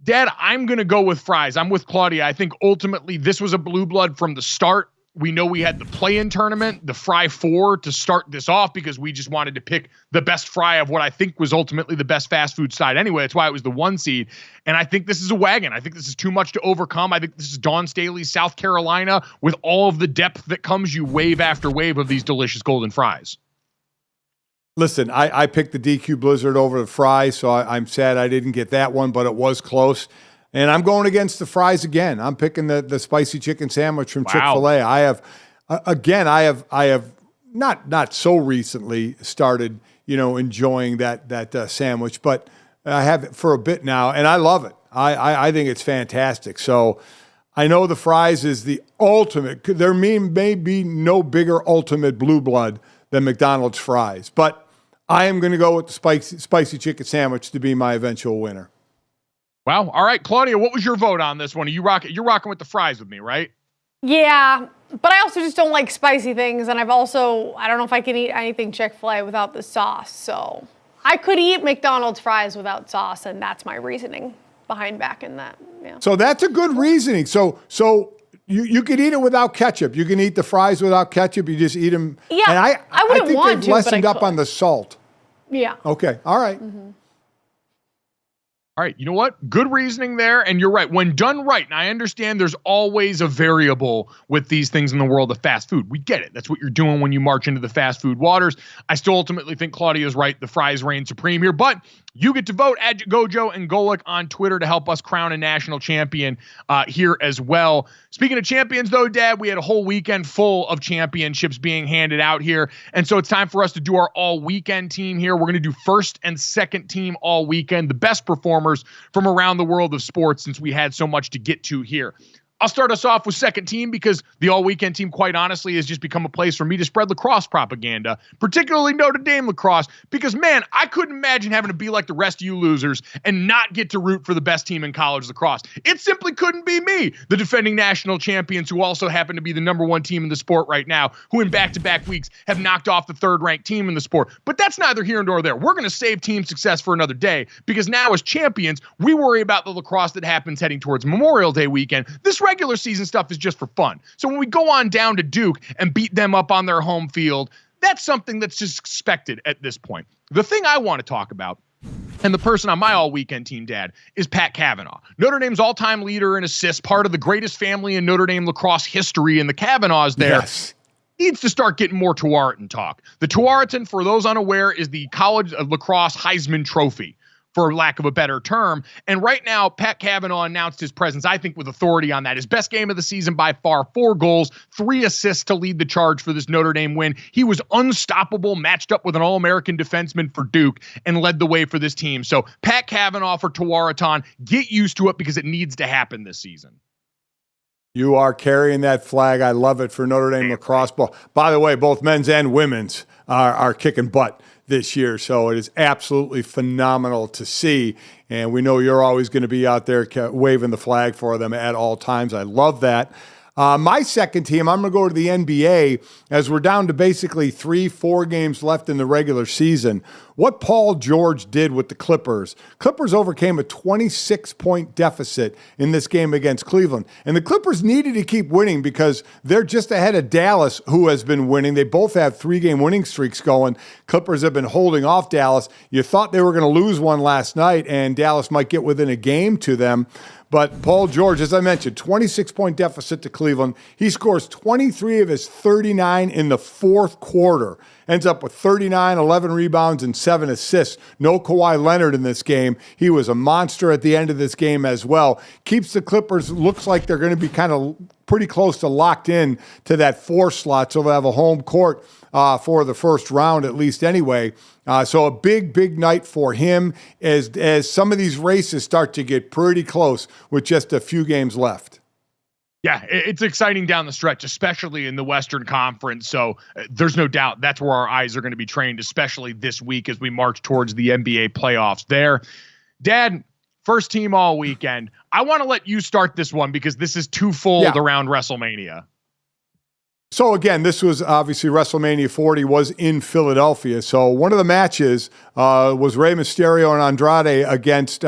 Dad, I'm going to go with fries. I'm with Claudia. I think ultimately this was a blue blood from the start. We know we had the play-in tournament, the Fry 4, to start this off because we just wanted to pick the best fry of what I think was ultimately the best fast food side anyway. That's why it was the 1 seed. And I think this is a wagon. I think this is too much to overcome. I think this is Dawn Staley's South Carolina with all of the depth that comes you wave after wave of these delicious golden fries. Listen, I picked the DQ Blizzard over the fries, so I'm sad I didn't get that one, but it was close. And I'm going against the fries again. I'm picking the spicy chicken sandwich from Chick-fil-A. I have not so recently started, enjoying that sandwich, but I have it for a bit now, and I love it. I think it's fantastic. So I know the fries is the ultimate. There may be no bigger ultimate blue blood than McDonald's fries, but I am going to go with the spicy chicken sandwich to be my eventual winner. Wow. All right, Claudia, what was your vote on this one? You're rocking with the fries with me, right? Yeah, but I also just don't like spicy things, and I don't know if I can eat anything Chick-fil-A without the sauce. So I could eat McDonald's fries without sauce, and that's my reasoning behind backing that. Yeah. So that's a good reasoning. So you could eat it without ketchup. You can eat the fries without ketchup. You just eat them. Yeah, and I wouldn't think want they've to, lessened but I up could. on the salt. Yeah. Okay. All right. Mm-hmm. All right, you know what? Good reasoning there, and you're right. When done right, and I understand there's always a variable with these things in the world of fast food. We get it. That's what you're doing when you march into the fast food waters. I still ultimately think Claudia's right. The fries reign supreme here, but you get to vote at GoJo and Golic on Twitter to help us crown a national champion here as well. Speaking of champions, though, Dad, we had a whole weekend full of championships being handed out here, and so it's time for us to do our all-weekend team here. We're going to do first and second team all weekend, the best performers from around the world of sports since we had so much to get to here. I'll start us off with second team because the all-weekend team, quite honestly, has just become a place for me to spread lacrosse propaganda, particularly Notre Dame lacrosse, because, man, I couldn't imagine having to be like the rest of you losers and not get to root for the best team in college lacrosse. It simply couldn't be me, the defending national champions who also happen to be the number 1 team in the sport right now, who in back-to-back weeks have knocked off the third-ranked team in the sport. But that's neither here nor there. We're going to save team success for another day because now as champions, we worry about the lacrosse that happens heading towards Memorial Day weekend. This regular season stuff is just for fun. So when we go on down to Duke and beat them up on their home field, that's something that's just expected at this point. The thing I want to talk about, and the person on my all-weekend team, Dad, is Pat Cavanaugh. Notre Dame's all-time leader in assists, part of the greatest family in Notre Dame lacrosse history, and the Cavanaughs there. Yes. Needs to start getting more Tualatin talk. The Tualatin, for those unaware, is the college lacrosse Heisman Trophy, for lack of a better term. And right now, Pat Cavanaugh announced his presence, I think, with authority on that. His best game of the season by far, 4 goals, 3 assists to lead the charge for this Notre Dame win. He was unstoppable, matched up with an All-American defenseman for Duke, and led the way for this team. So Pat Cavanaugh for Tualatin, get used to it because it needs to happen this season. You are carrying that flag. I love it for Notre Dame lacrosse ball. By the way, both men's and women's are kicking butt this year, so it is absolutely phenomenal to see. And we know you're always going to be out there waving the flag for them at all times. I love that. My second team, I'm going to go to the NBA as we're down to basically 3-4 games left in the regular season. What Paul George did with the Clippers overcame a 26-point deficit in this game against Cleveland. And the Clippers needed to keep winning because they're just ahead of Dallas, who has been winning. They both have 3-game winning streaks going. Clippers have been holding off Dallas. You thought they were going to lose one last night, and Dallas might get within a game to them. But Paul George, as I mentioned, 26-point deficit to Cleveland. He scores 23 of his 39 in the fourth quarter. ends up with 39, 11 rebounds, and 7 assists. No Kawhi Leonard in this game. He was a monster at the end of this game as well. Keeps the Clippers, looks like they're going to be kind of pretty close to locked in to that 4 slot, so they'll have a home court for the first round at least anyway. So a big night for him as some of these races start to get pretty close with just a few games left. Yeah, it's exciting down the stretch, especially in the Western Conference. So there's no doubt that's where our eyes are going to be trained, especially this week as we march towards the NBA playoffs there. Dad, first team all weekend. I want to let you start this one because this is twofold around WrestleMania. So again, this was obviously WrestleMania 40 was in Philadelphia. So one of the matches was Rey Mysterio and Andrade against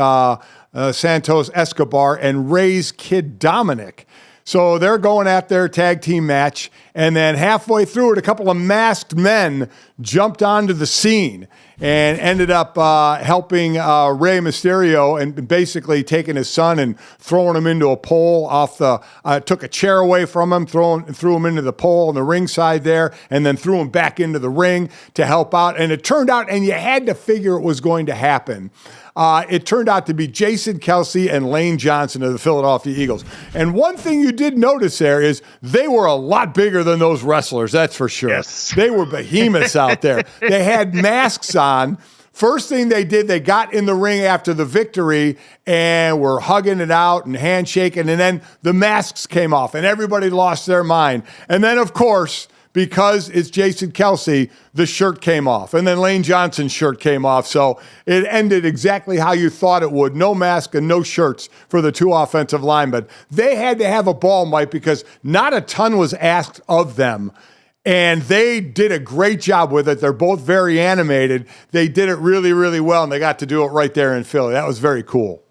Santos Escobar and Rey's kid Dominic. So they're going at their tag team match, and then halfway through it, a couple of masked men jumped onto the scene and ended up helping Rey Mysterio and basically taking his son and throwing him into a pole off the, took a chair away from him, threw him into the pole on the ringside there, and then threw him back into the ring to help out. And it turned out, and you had to figure it was going to happen. It turned out to be Jason Kelce and Lane Johnson of the Philadelphia Eagles. And one thing you did notice there is they were a lot bigger than those wrestlers, that's for sure. Yes. They were behemoths out there. They had masks on. First thing they did, they got in the ring after the victory and were hugging it out and handshaking, and then the masks came off and everybody lost their mind. And then, of course, because it's Jason Kelce, the shirt came off. And then Lane Johnson's shirt came off. So it ended exactly how you thought it would. No mask and no shirts for the 2 offensive linemen. They had to have a ball, Mike, because not a ton was asked of them. And they did a great job with it. They're both very animated. They did it really, really well, and they got to do it right there in Philly. That was very cool.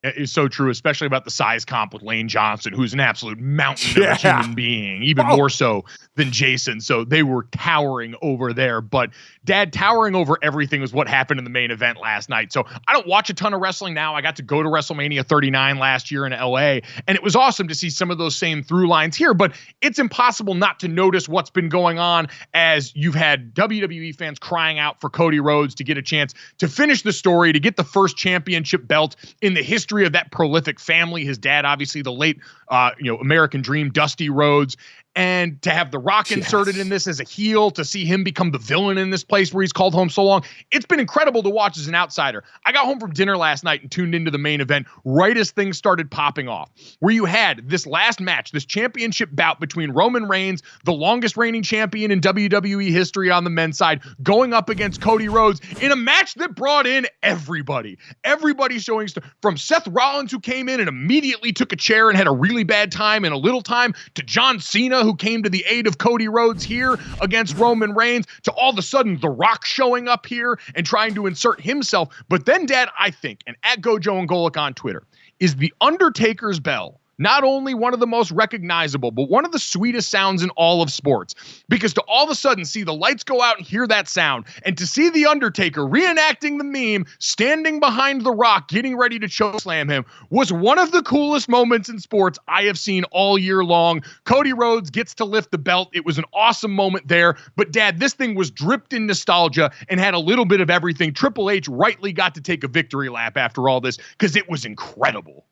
Is so true, especially about the size comp with Lane Johnson, who's an absolute mountain of a human being, even more so than Jason. So they were towering over there. But Dad, towering over everything was what happened in the main event last night. So I don't watch a ton of wrestling now. I got to go to WrestleMania 39 last year in LA, and it was awesome to see some of those same through lines here. But it's impossible not to notice what's been going on as you've had WWE fans crying out for Cody Rhodes to get a chance to finish the story, to get the first championship belt in the history of that prolific family. His dad, obviously the late, American Dream, Dusty Rhodes. And to have The Rock inserted in this as a heel, to see him become the villain in this place where he's called home so long, it's been incredible to watch as an outsider. I got home from dinner last night and tuned into the main event right as things started popping off, where you had this last match, this championship bout between Roman Reigns, the longest reigning champion in WWE history on the men's side, going up against Cody Rhodes in a match that brought in everybody. Everybody showing from Seth Rollins, who came in and immediately took a chair and had a really bad time in a little time, to John Cena, who came to the aid of Cody Rhodes here against Roman Reigns, to all of a sudden The Rock showing up here and trying to insert himself. But then, Dad, I think, and at GoJo Golic on Twitter, is the Undertaker's bell not only one of the most recognizable, but one of the sweetest sounds in all of sports. Because to all of a sudden see the lights go out and hear that sound, and to see The Undertaker reenacting the meme, standing behind The Rock, getting ready to chokeslam him, was one of the coolest moments in sports I have seen all year long. Cody Rhodes gets to lift the belt. It was an awesome moment there. But Dad, this thing was dripped in nostalgia and had a little bit of everything. Triple H rightly got to take a victory lap after all this because it was incredible.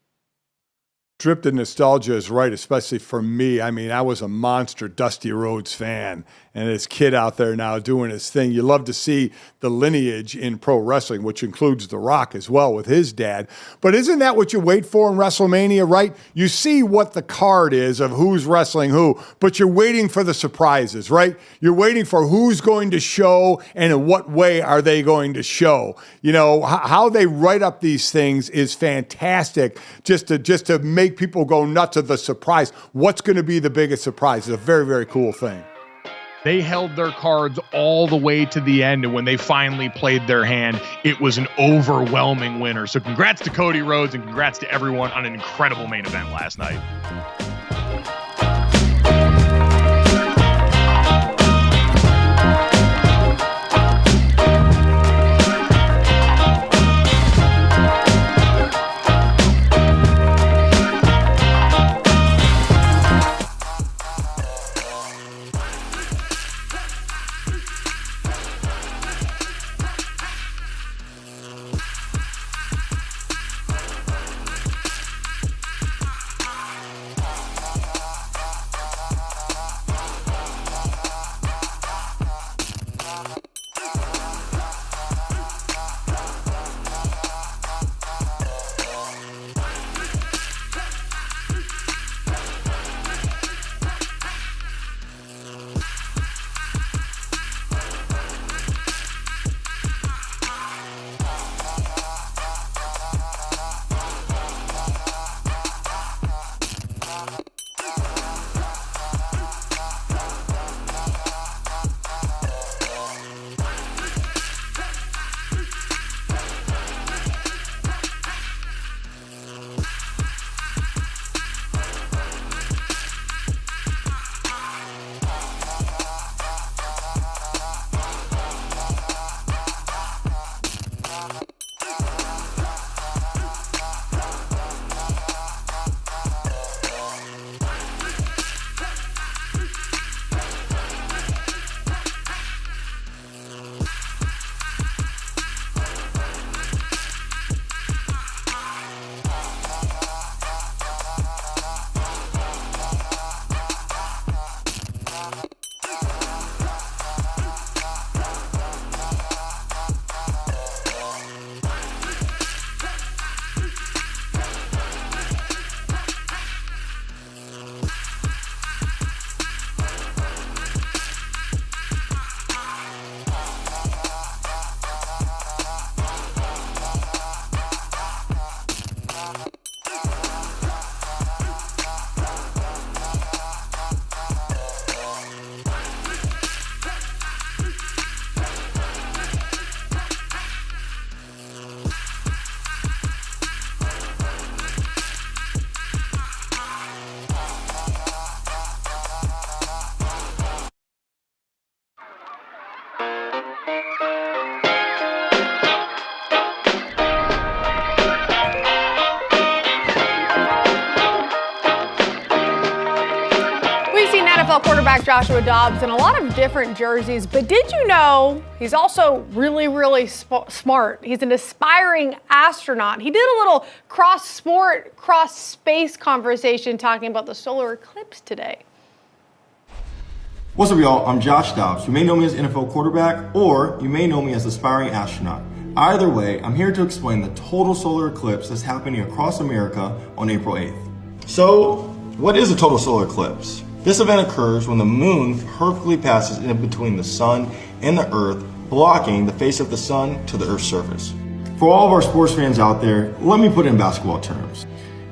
Dripped in nostalgia is right, especially for me. I mean, I was a monster Dusty Rhodes fan, and this kid out there now doing his thing. You love to see the lineage in pro wrestling, which includes The Rock as well with his dad. But isn't that what you wait for in WrestleMania, right? You see what the card is of who's wrestling who, but you're waiting for the surprises, right? You're waiting for who's going to show and in what way are they going to show. You know, how they write up these things is fantastic just to make people go nuts at the surprise. What's going to be the biggest surprise? It's a very, very cool thing. They held their cards all the way to the end, and when they finally played their hand, it was an overwhelming winner. So congrats to Cody Rhodes and congrats to everyone on an incredible main event last night. NFL quarterback Joshua Dobbs in a lot of different jerseys, but did you know he's also really, really smart? He's an aspiring astronaut. He did a little cross-sport, cross-space conversation talking about the solar eclipse today. What's up, y'all? I'm Josh Dobbs. You may know me as NFL quarterback, or you may know me as aspiring astronaut. Either way, I'm here to explain the total solar eclipse that's happening across America on April 8th. So, what is a total solar eclipse? This event occurs when the moon perfectly passes in between the sun and the earth, blocking the face of the sun to the earth's surface. For all of our sports fans out there, let me put it in basketball terms.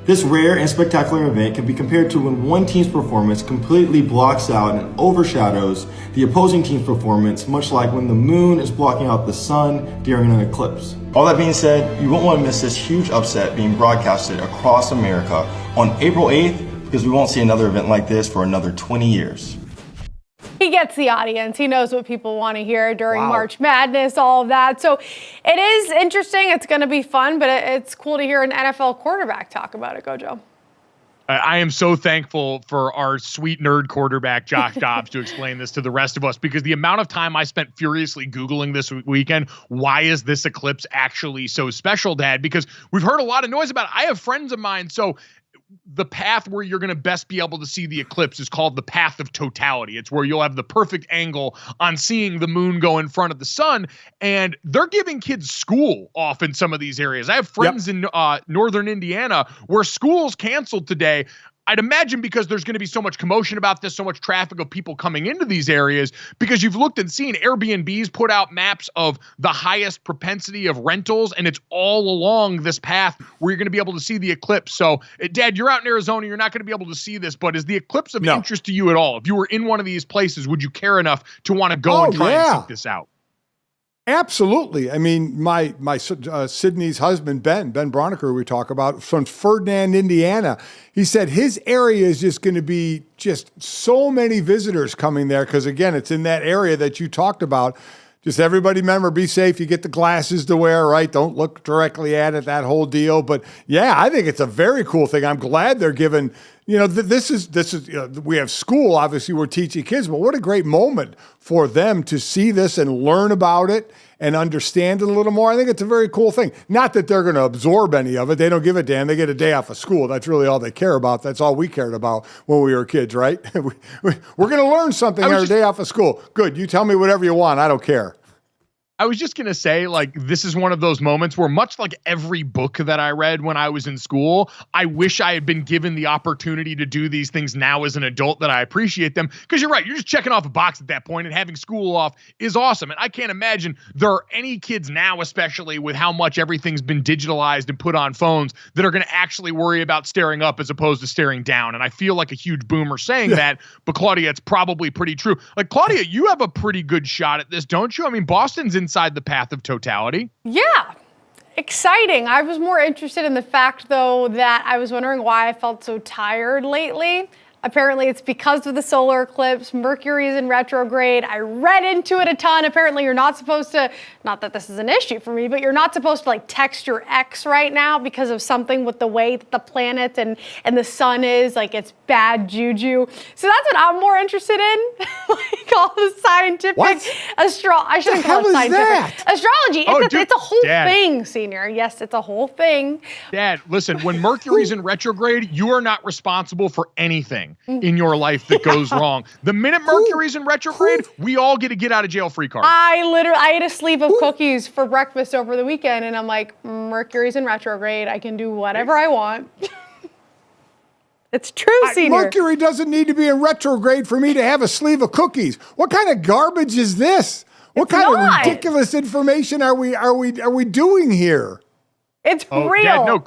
This rare and spectacular event can be compared to when one team's performance completely blocks out and overshadows the opposing team's performance, much like when the moon is blocking out the sun during an eclipse. All that being said, you won't want to miss this huge upset being broadcasted across America on April 8th, because we won't see another event like this for another 20 years. He gets the audience. He knows what people want to hear during March Madness, all of that. So it is interesting. It's going to be fun, but it's cool to hear an NFL quarterback talk about it, GoJo. I am so thankful for our sweet nerd quarterback, Josh Dobbs, to explain this to the rest of us, because the amount of time I spent furiously Googling this weekend, why is this eclipse actually so special, Dad? Because we've heard a lot of noise about it. I have friends of mine, so the path where you're going to best be able to see the eclipse is called the path of totality. It's where you'll have the perfect angle on seeing the moon go in front of the sun, and they're giving kids school off in some of these areas. I have friends in northern Indiana where school's canceled today. I'd imagine because there's going to be so much commotion about this, so much traffic of people coming into these areas, because you've looked and seen Airbnbs put out maps of the highest propensity of rentals, and it's all along this path where you're going to be able to see the eclipse. So, Dad, you're out in Arizona, you're not going to be able to see this, but is the eclipse of interest to you at all? If you were in one of these places, would you care enough to want to go and try and seek this out? Absolutely. I mean, my Sydney's husband, Ben Broniker, we talk about, from Ferdinand, Indiana. He said his area is just going to be just so many visitors coming there because, again, it's in that area that you talked about. Just everybody remember, be safe. You get the glasses to wear, right? Don't look directly at it, that whole deal. But, yeah, I think it's a very cool thing. I'm glad they're giving, this is we have school, obviously, we're teaching kids, but what a great moment for them to see this and learn about it and understand it a little more. I think it's a very cool thing. Not that they're going to absorb any of it. They don't give a damn. They get a day off of school. That's really all they care about. That's all we cared about when we were kids, right? We're going to learn something on our day off of school. Good. You tell me whatever you want. I don't care. I was just going to say, this is one of those moments where, much like every book that I read when I was in school, I wish I had been given the opportunity to do these things now as an adult, that I appreciate them. Because you're right, you're just checking off a box at that point, and having school off is awesome. And I can't imagine there are any kids now, especially with how much everything's been digitalized and put on phones, that are going to actually worry about staring up as opposed to staring down. And I feel like a huge boomer saying that, but Claudia, it's probably pretty true. Claudia, you have a pretty good shot at this, don't you? I mean, Boston's inside the path of totality. Yeah. Exciting. I was more interested in the fact, though, that I was wondering why I felt so tired lately. Apparently, it's because of the solar eclipse. Mercury is in retrograde. I read into it a ton. Apparently, you're not supposed to, not that this is an issue for me, but you're not supposed to text your ex right now because of something with the way that the planet and the sun is. It's bad juju. So that's what I'm more interested in. All the scientific I shouldn't call it scientific. Astrology. It's a whole thing, Senior. Yes, it's a whole thing. Dad, listen, when Mercury's in retrograde, you are not responsible for anything in your life that goes wrong. The minute Mercury's in retrograde, we all get a get out of jail free card. I ate a sleeve of cookies for breakfast over the weekend, and I'm like, Mercury's in retrograde. I can do whatever I want. It's true, Senior. Mercury doesn't need to be in retrograde for me to have a sleeve of cookies. What kind of garbage is this? What kind of ridiculous information are we doing here? It's real. Dad, no.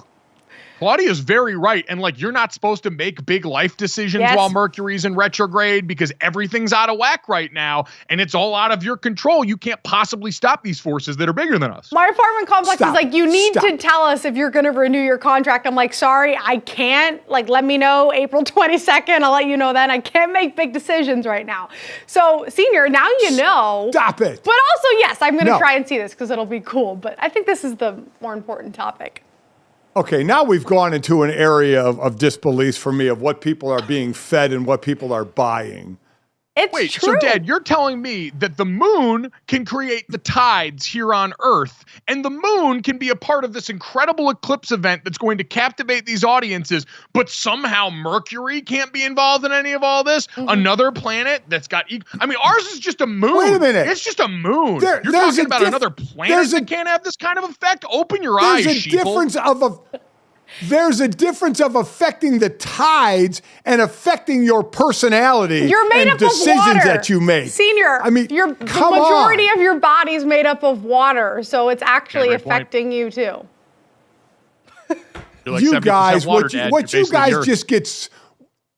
Claudia's very right. And you're not supposed to make big life decisions while Mercury's in retrograde, because everything's out of whack right now and it's all out of your control. You can't possibly stop these forces that are bigger than us. My apartment complex is you need to tell us if you're going to renew your contract. I'm like, sorry, I can't. Let me know April 22nd. I'll let you know then. I can't make big decisions right now. So, Senior, now you know. Stop it. But also, yes, I'm going to try and see this because it'll be cool. But I think this is the more important topic. Okay, now we've gone into an area of disbelief for me of what people are being fed and what people are buying. It's Wait, true. so Dad, you're telling me that the moon can create the tides here on Earth, and the moon can be a part of this incredible eclipse event that's going to captivate these audiences, but somehow Mercury can't be involved in any of all this? Another planet that's got... I mean, ours is just a moon. Wait a minute. It's just a moon. You're talking about another planet that can't have this kind of effect? Open your eyes, sheeple. There's a difference of affecting the tides and affecting your personality. You're made and up decisions of water. that you make. Senior, I mean, the majority of your body's made up of water, so it's actually affecting you too. Like you guys, water, what you guys just get...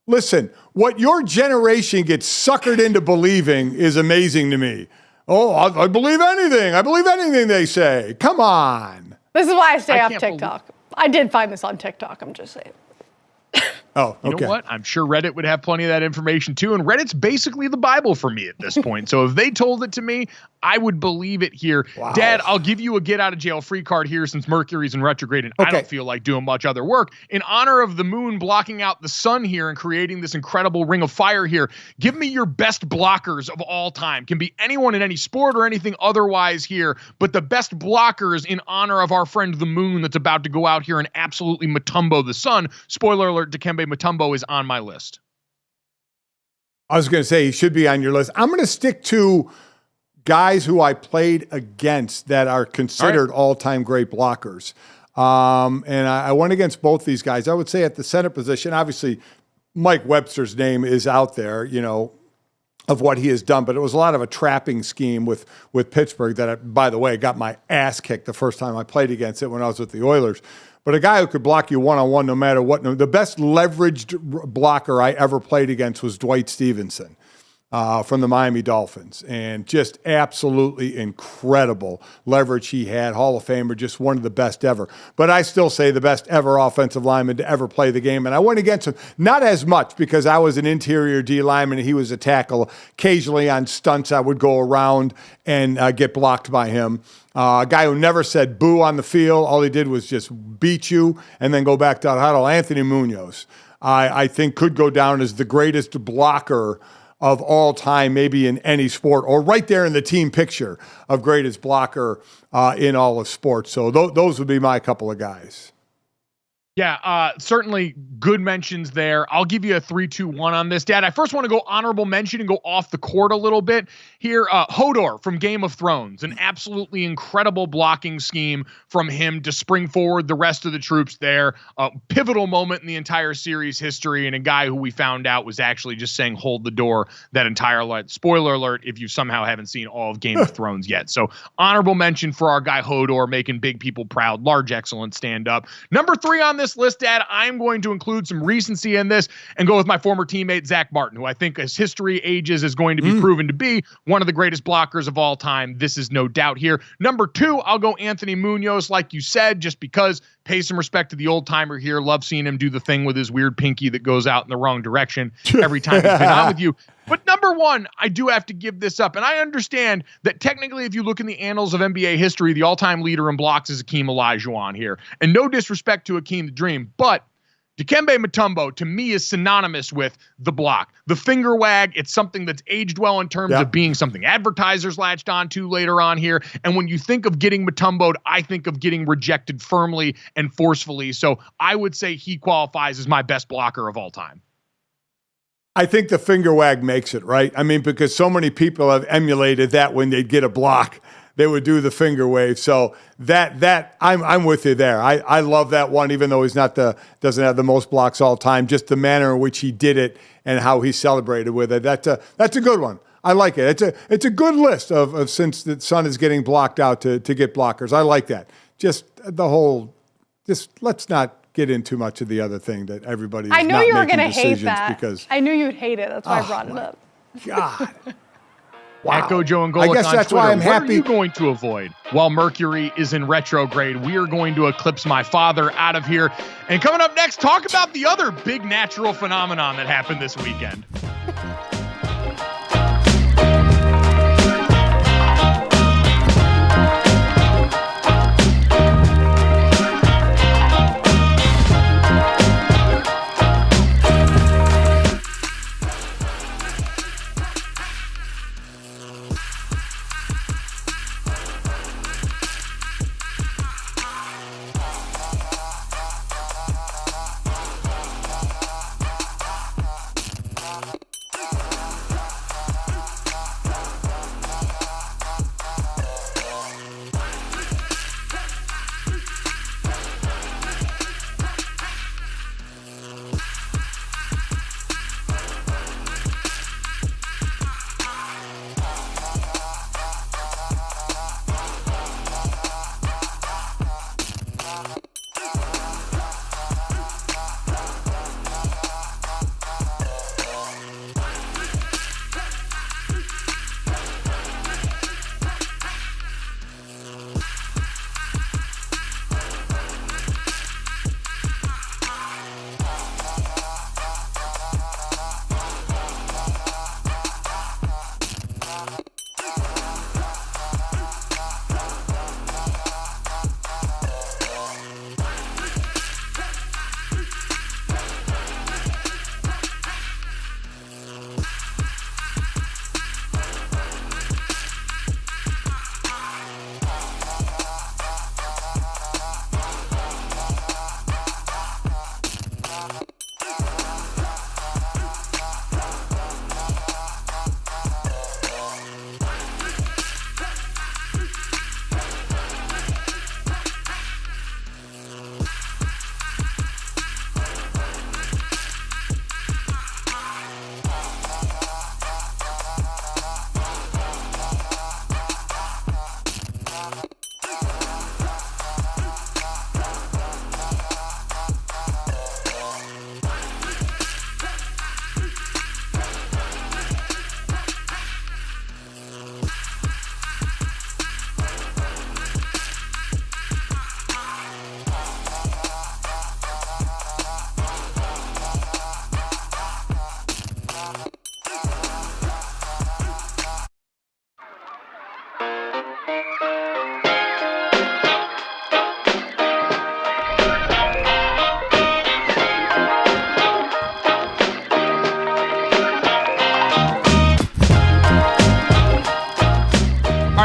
Listen, what your generation gets suckered into believing is amazing to me. Oh, I believe anything. I believe anything they say. Come on. This is why I stay off TikTok. I did find this on TikTok, I'm just saying. Oh, okay. You know what? I'm sure Reddit would have plenty of that information too. And Reddit's basically the Bible for me at this point. So if they told it to me, I would believe it here. Wow. Dad, I'll give you a get out of jail free card here since Mercury's in retrograde and I don't feel like doing much other work. In honor of the moon blocking out the sun here and creating this incredible ring of fire here, give me your best blockers of all time. Can be anyone in any sport or anything otherwise here, but the best blockers in honor of our friend the moon that's about to go out here and absolutely Mutombo the sun. Spoiler alert, Dikembe Mutombo is on my list. I was going to say he should be on your list. I'm going to stick to guys who I played against that are considered all-time great blockers. And I went against both these guys. I would say at the center position, obviously Mike Webster's name is out there, you know, of what he has done, but it was a lot of a trapping scheme with Pittsburgh that, by the way, got my ass kicked the first time I played against it when I was with the Oilers. But a guy who could block you one-on-one no matter what. The best leveraged blocker I ever played against was Dwight Stevenson from the Miami Dolphins. And just absolutely incredible leverage he had. Hall of Famer, just one of the best ever. But I still say the best ever offensive lineman to ever play the game. And I went against him, not as much because I was an interior D lineman and he was a tackle. Occasionally on stunts I would go around and get blocked by him. A guy who never said boo on the field. All he did was just beat you and then go back to the huddle. Anthony Munoz, I think, could go down as the greatest blocker of all time, maybe in any sport, or right there in the team picture of greatest blocker in all of sports. So those would be my couple of guys. Yeah, certainly good mentions there. I'll give you a 3-2-1 on this. Dad, I first want to go honorable mention and go off the court a little bit here. Hodor from Game of Thrones, an absolutely incredible blocking scheme from him to spring forward the rest of the troops there. A pivotal moment in the entire series history, and a guy who we found out was actually just saying hold the door that entire light. Spoiler alert if you somehow haven't seen all of Game of Thrones yet. So honorable mention for our guy Hodor, making big people proud. Large, excellent stand-up. Number 3 on this list, Dad, I'm going to include some recency in this and go with my former teammate, Zach Martin, who I think as history ages is going to be proven to be one of the greatest blockers of all time. This is no doubt here. Number 2, I'll go Anthony Munoz, like you said, just because pay some respect to the old timer here. Love seeing him do the thing with his weird pinky that goes out in the wrong direction every time he's been on with you. But number 1, I do have to give this up. And I understand that technically, if you look in the annals of NBA history, the all-time leader in blocks is Akeem Olajuwon here. And no disrespect to Akeem the Dream, but Dikembe Mutombo, to me, is synonymous with the block. The finger wag, it's something that's aged well in terms of being something advertisers latched onto later on here. And when you think of getting Mutombo'd, I think of getting rejected firmly and forcefully. So I would say he qualifies as my best blocker of all time. I think the finger wag makes it, right? I mean, because so many people have emulated that when they'd get a block, they would do the finger wave. So that I'm with you there. I love that one, even though he's doesn't have the most blocks all time. Just the manner in which he did it and how he celebrated with it. That's a good one. I like it. It's a good list of since the sun is getting blocked out to get blockers. I like that. Just let's not get in too much of the other thing that everybody. I knew you were going to hate that. Because I knew you'd hate it. That's why I brought it up. God. Wow. At GoJo and Golic I guess on that's Twitter, why I'm happy. What are you going to avoid while Mercury is in retrograde? We are going to eclipse my father out of here. And coming up next, talk about the other big natural phenomenon that happened this weekend.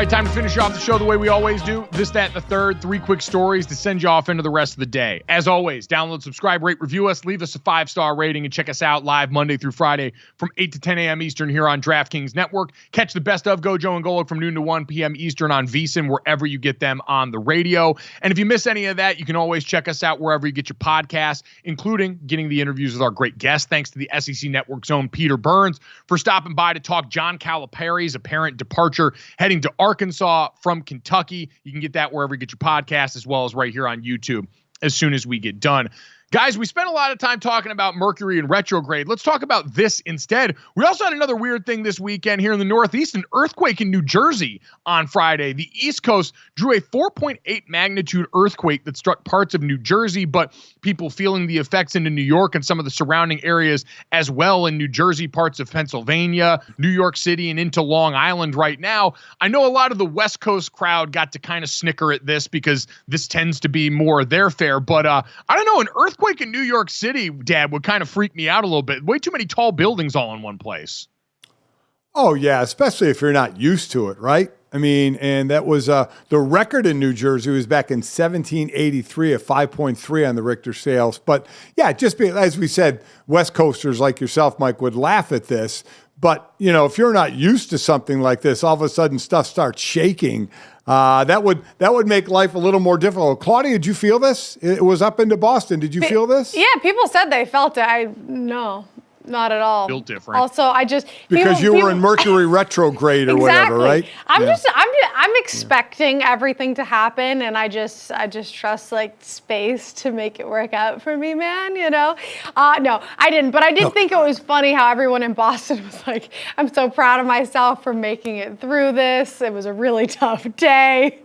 right, time to finish off the show the way we always do. This, that, and the third. 3 quick stories to send you off into the rest of the day. As always, download, subscribe, rate, review us, leave us a 5-star rating, and check us out live Monday through Friday from 8 to 10 a.m. Eastern here on DraftKings Network. Catch the best of GoJo and Golic from noon to 1 p.m. Eastern on VSiN, wherever you get them on the radio. And if you miss any of that, you can always check us out wherever you get your podcasts, including getting the interviews with our great guests. Thanks to the SEC Network's own Peter Burns for stopping by to talk John Calipari's apparent departure, heading to Arkansas from Kentucky. You can get that wherever you get your podcast, as well as right here on YouTube as soon as we get done. Guys, we spent a lot of time talking about Mercury and retrograde. Let's talk about this instead. We also had another weird thing this weekend here in the Northeast, an earthquake in New Jersey on Friday. The East Coast drew a 4.8 magnitude earthquake that struck parts of New Jersey, but people feeling the effects into New York and some of the surrounding areas as well in New Jersey, parts of Pennsylvania, New York City, and into Long Island right now. I know a lot of the West Coast crowd got to kind of snicker at this because this tends to be more their fare, but I don't know, an earthquake in New York City, Dad, would kind of freak me out a little bit. Way too many tall buildings all in one place. Oh, yeah, especially if you're not used to it, right? I mean, and that was the record in New Jersey was back in 1783 at 5.3 on the Richter scales. But, yeah, as we said, West Coasters like yourself, Mike, would laugh at this. But, you know, if you're not used to something like this, all of a sudden stuff starts shaking. That would make life a little more difficult. Claudia, did you feel this? It was up into Boston. Did you feel this? Yeah, people said they felt it. No, not at all. Feel different. Also, because you were in Mercury retrograde or whatever, right? I'm expecting everything to happen, and I just trust like space to make it work out for me, man. You know, no, I didn't, but I did think it was funny how everyone in Boston was like, "I'm so proud of myself for making it through this. It was a really tough day."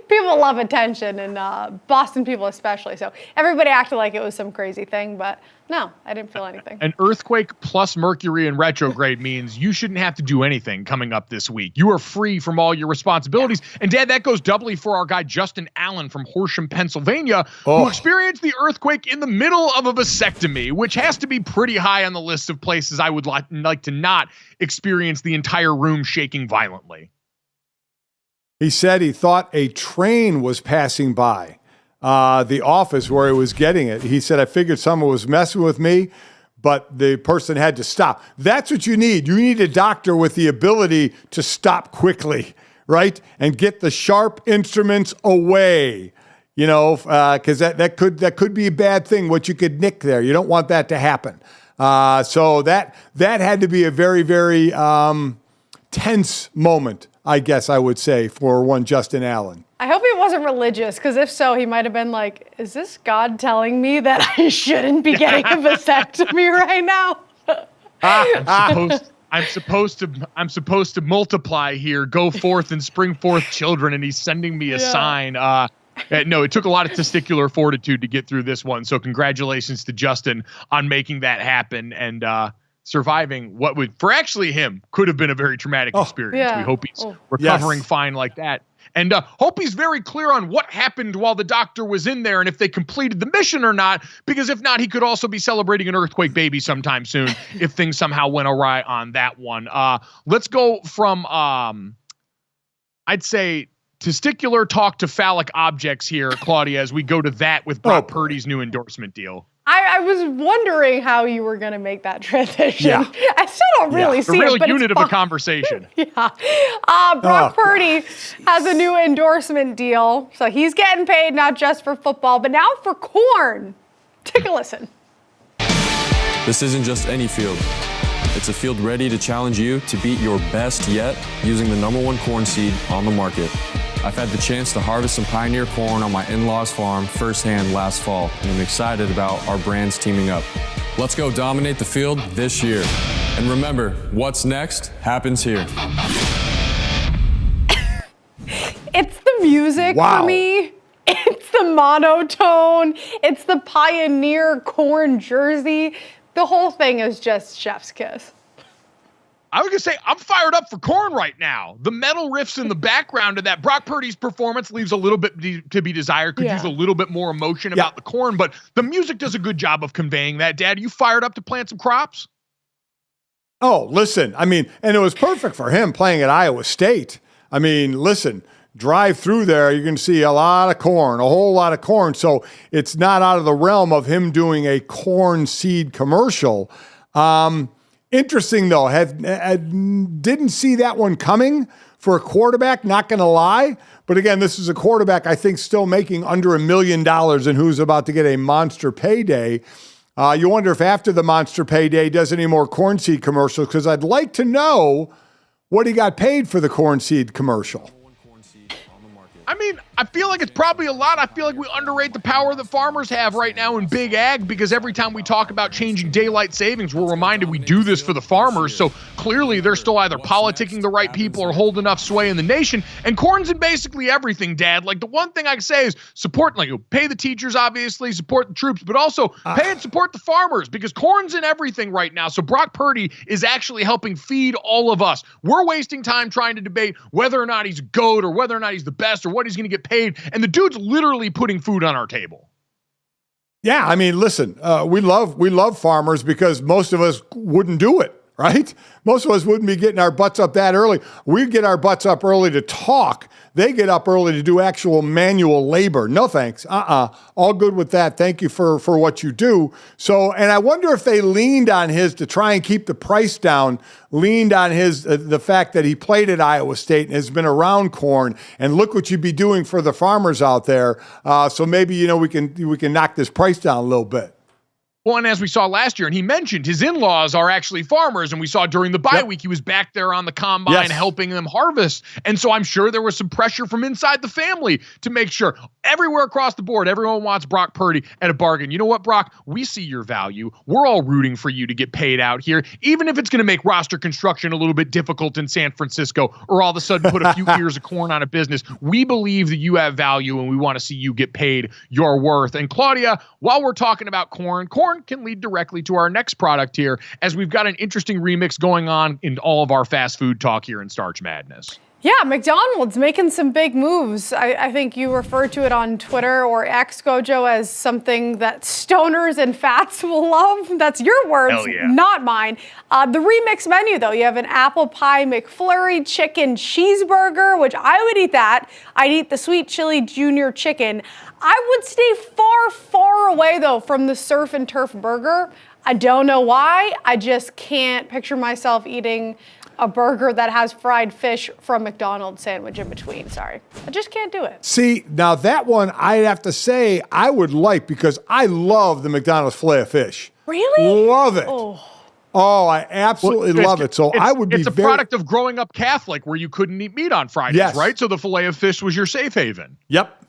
People love attention, and Boston people especially. So everybody acted like it was some crazy thing, but no, I didn't feel anything. An earthquake plus Mercury in retrograde means you shouldn't have to do anything coming up this week. You are free from all your responsibilities. Yeah. And, Dad, that goes doubly for our guy Justin Allen from Horsham, Pennsylvania, who experienced the earthquake in the middle of a vasectomy, which has to be pretty high on the list of places I would like to not experience the entire room shaking violently. He said he thought a train was passing by the office where he was getting it. He said, I figured someone was messing with me, but the person had to stop. That's what you need. You need a doctor with the ability to stop quickly, right? And get the sharp instruments away, you know, because that could be a bad thing, what you could nick there. You don't want that to happen. So that had to be a very, very tense moment, I guess I would say, for one Justin Allen. I hope he wasn't religious, because if so, he might have been like, is this God telling me that I shouldn't be getting a vasectomy right now? I'm supposed to multiply here, go forth and spring forth children, and he's sending me a sign. No, it took a lot of testicular fortitude to get through this one. So congratulations to Justin on making that happen and surviving what would, for actually him, could have been a very traumatic experience. Yeah. We hope he's recovering fine like that. And hope he's very clear on what happened while the doctor was in there and if they completed the mission or not, because if not, he could also be celebrating an earthquake baby sometime soon if things somehow went awry on that one. Let's go from, I'd say, testicular talk to phallic objects here, Claudia, as we go to that with Brock Purdy's new endorsement deal. I was wondering how you were going to make that transition. Yeah. I still don't really see it, but it's unit of a conversation. Brock Purdy has a new endorsement deal. So he's getting paid not just for football, but now for corn. Take a listen. This isn't just any field. It's a field ready to challenge you to beat your best yet using the #1 corn seed on the market. I've had the chance to harvest some Pioneer corn on my in-laws farm firsthand last fall, and I'm excited about our brands teaming up. Let's go dominate the field this year. And remember, what's next happens here. It's the music for me. It's the monotone. It's the Pioneer corn jersey. The whole thing is just chef's kiss. I was going to say, I'm fired up for corn right now. The metal riffs in the background of that. Brock Purdy's performance leaves a little bit to be desired. Could use a little bit more emotion about the corn, but the music does a good job of conveying that. Dad, are you fired up to plant some crops? Oh, listen, I mean, and it was perfect for him playing at Iowa State. I mean, listen, drive through there, you're going to see a lot of corn, a whole lot of corn. So it's not out of the realm of him doing a corn seed commercial. Interesting, though. Didn't see that one coming for a quarterback, not going to lie. But again, this is a quarterback, I think, still making under $1 million and who's about to get a monster payday. You wonder if after the monster payday does any more corn seed commercials, because I'd like to know what he got paid for the corn seed commercial. I mean, I feel like it's probably a lot. I feel like we underrate the power that farmers have right now in big ag, because every time we talk about changing daylight savings, we're reminded we do this for the farmers. So clearly they're still either politicking the right people or hold enough sway in the nation. And corn's in basically everything, Dad. Like, the one thing I can say is support, like, pay the teachers, obviously, support the troops, but also pay and support the farmers, because corn's in everything right now. So Brock Purdy is actually helping feed all of us. We're wasting time trying to debate whether or not he's a GOAT or whether or not he's the best or what he's going to get paid. And the dude's literally putting food on our table. Yeah, I mean, listen, we love farmers because most of us wouldn't do it, right? Most of us wouldn't be getting our butts up that early. We get our butts up early to talk. They get up early to do actual manual labor. No thanks. All good with that. Thank you for what you do. So, and I wonder if they leaned on his to try and keep the price down, leaned on his the fact that he played at Iowa State and has been around corn, and look what you'd be doing for the farmers out there. So maybe, we can knock this price down a little bit. Well, and as we saw last year, and he mentioned his in-laws are actually farmers, and we saw during the bye week, he was back there on the combine helping them harvest. And so I'm sure there was some pressure from inside the family to make sure everywhere across the board, everyone wants Brock Purdy at a bargain. You know what, Brock? We see your value. We're all rooting for you to get paid out here, even if it's going to make roster construction a little bit difficult in San Francisco, or all of a sudden put a few ears of corn on a business. We believe that you have value, and we want to see you get paid your worth. And Claudia, while we're talking about corn can lead directly to our next product here, as we've got an interesting remix going on in all of our fast food talk here in Starch Madness. Yeah, McDonald's making some big moves. I think you referred to it on Twitter or X, GoJo, as something that stoners and fats will love. That's your words, not mine. The remix menu, though, you have an apple pie McFlurry chicken cheeseburger, which I would eat that. I'd eat the sweet chili junior chicken. I would stay far, far away, though, from the surf and turf burger. I don't know why. I just can't picture myself eating a burger that has fried fish from McDonald's sandwich in between. Sorry. I just can't do it. See, now that one I'd have to say I would like, because I love the McDonald's filet of fish. Really? Love it. Oh, I absolutely love it. So I would be It's a product of growing up Catholic where you couldn't eat meat on Fridays, right? So the filet of fish was your safe haven. Yep.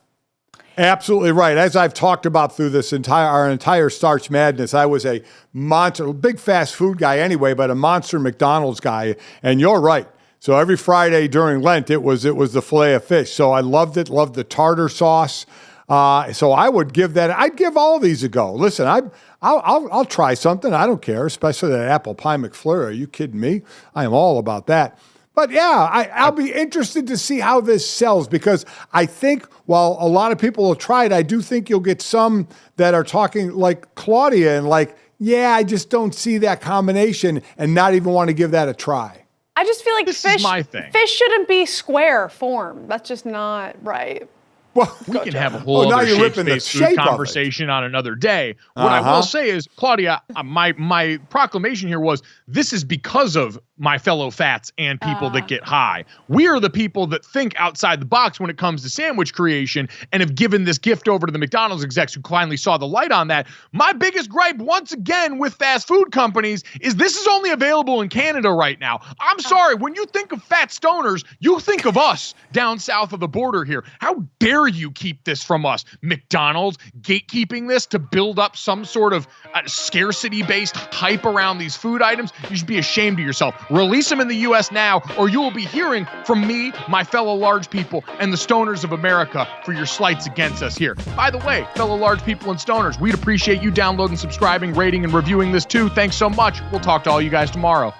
Absolutely right. As I've talked about through this our entire Starch Madness, I was a monster, big fast food guy anyway, but a monster McDonald's guy. And you're right. So every Friday during Lent, it was the filet of fish. So I loved it. Loved the tartar sauce. So I would give that. I'd give all these a go. Listen, I'll try something. I don't care, especially that apple pie McFlurry. Are you kidding me? I am all about that. But yeah, I'll be interested to see how this sells, because I think while a lot of people will try it, I do think you'll get some that are talking like Claudia and like, yeah, I just don't see that combination and not even want to give that a try. I just feel like this is my thing. Fish shouldn't be square form. That's just not right. Well, we can have a whole other shape-based food conversation on another day. What I will say is, Claudia, my proclamation here was, this is because of my fellow fats and people that get high. We are the people that think outside the box when it comes to sandwich creation and have given this gift over to the McDonald's execs who finally saw the light on that. My biggest gripe, once again, with fast food companies is this is only available in Canada right now. I'm sorry, when you think of fat stoners, you think of us down south of the border here. How dare you keep this from us? McDonald's gatekeeping this to build up some sort of scarcity-based hype around these food items. You should be ashamed of yourself. Release them in the U.S. now, or you will be hearing from me, my fellow large people, and the stoners of America for your slights against us here. By the way, fellow large people and stoners, we'd appreciate you downloading, subscribing, rating, and reviewing this too. Thanks so much. We'll talk to all you guys tomorrow.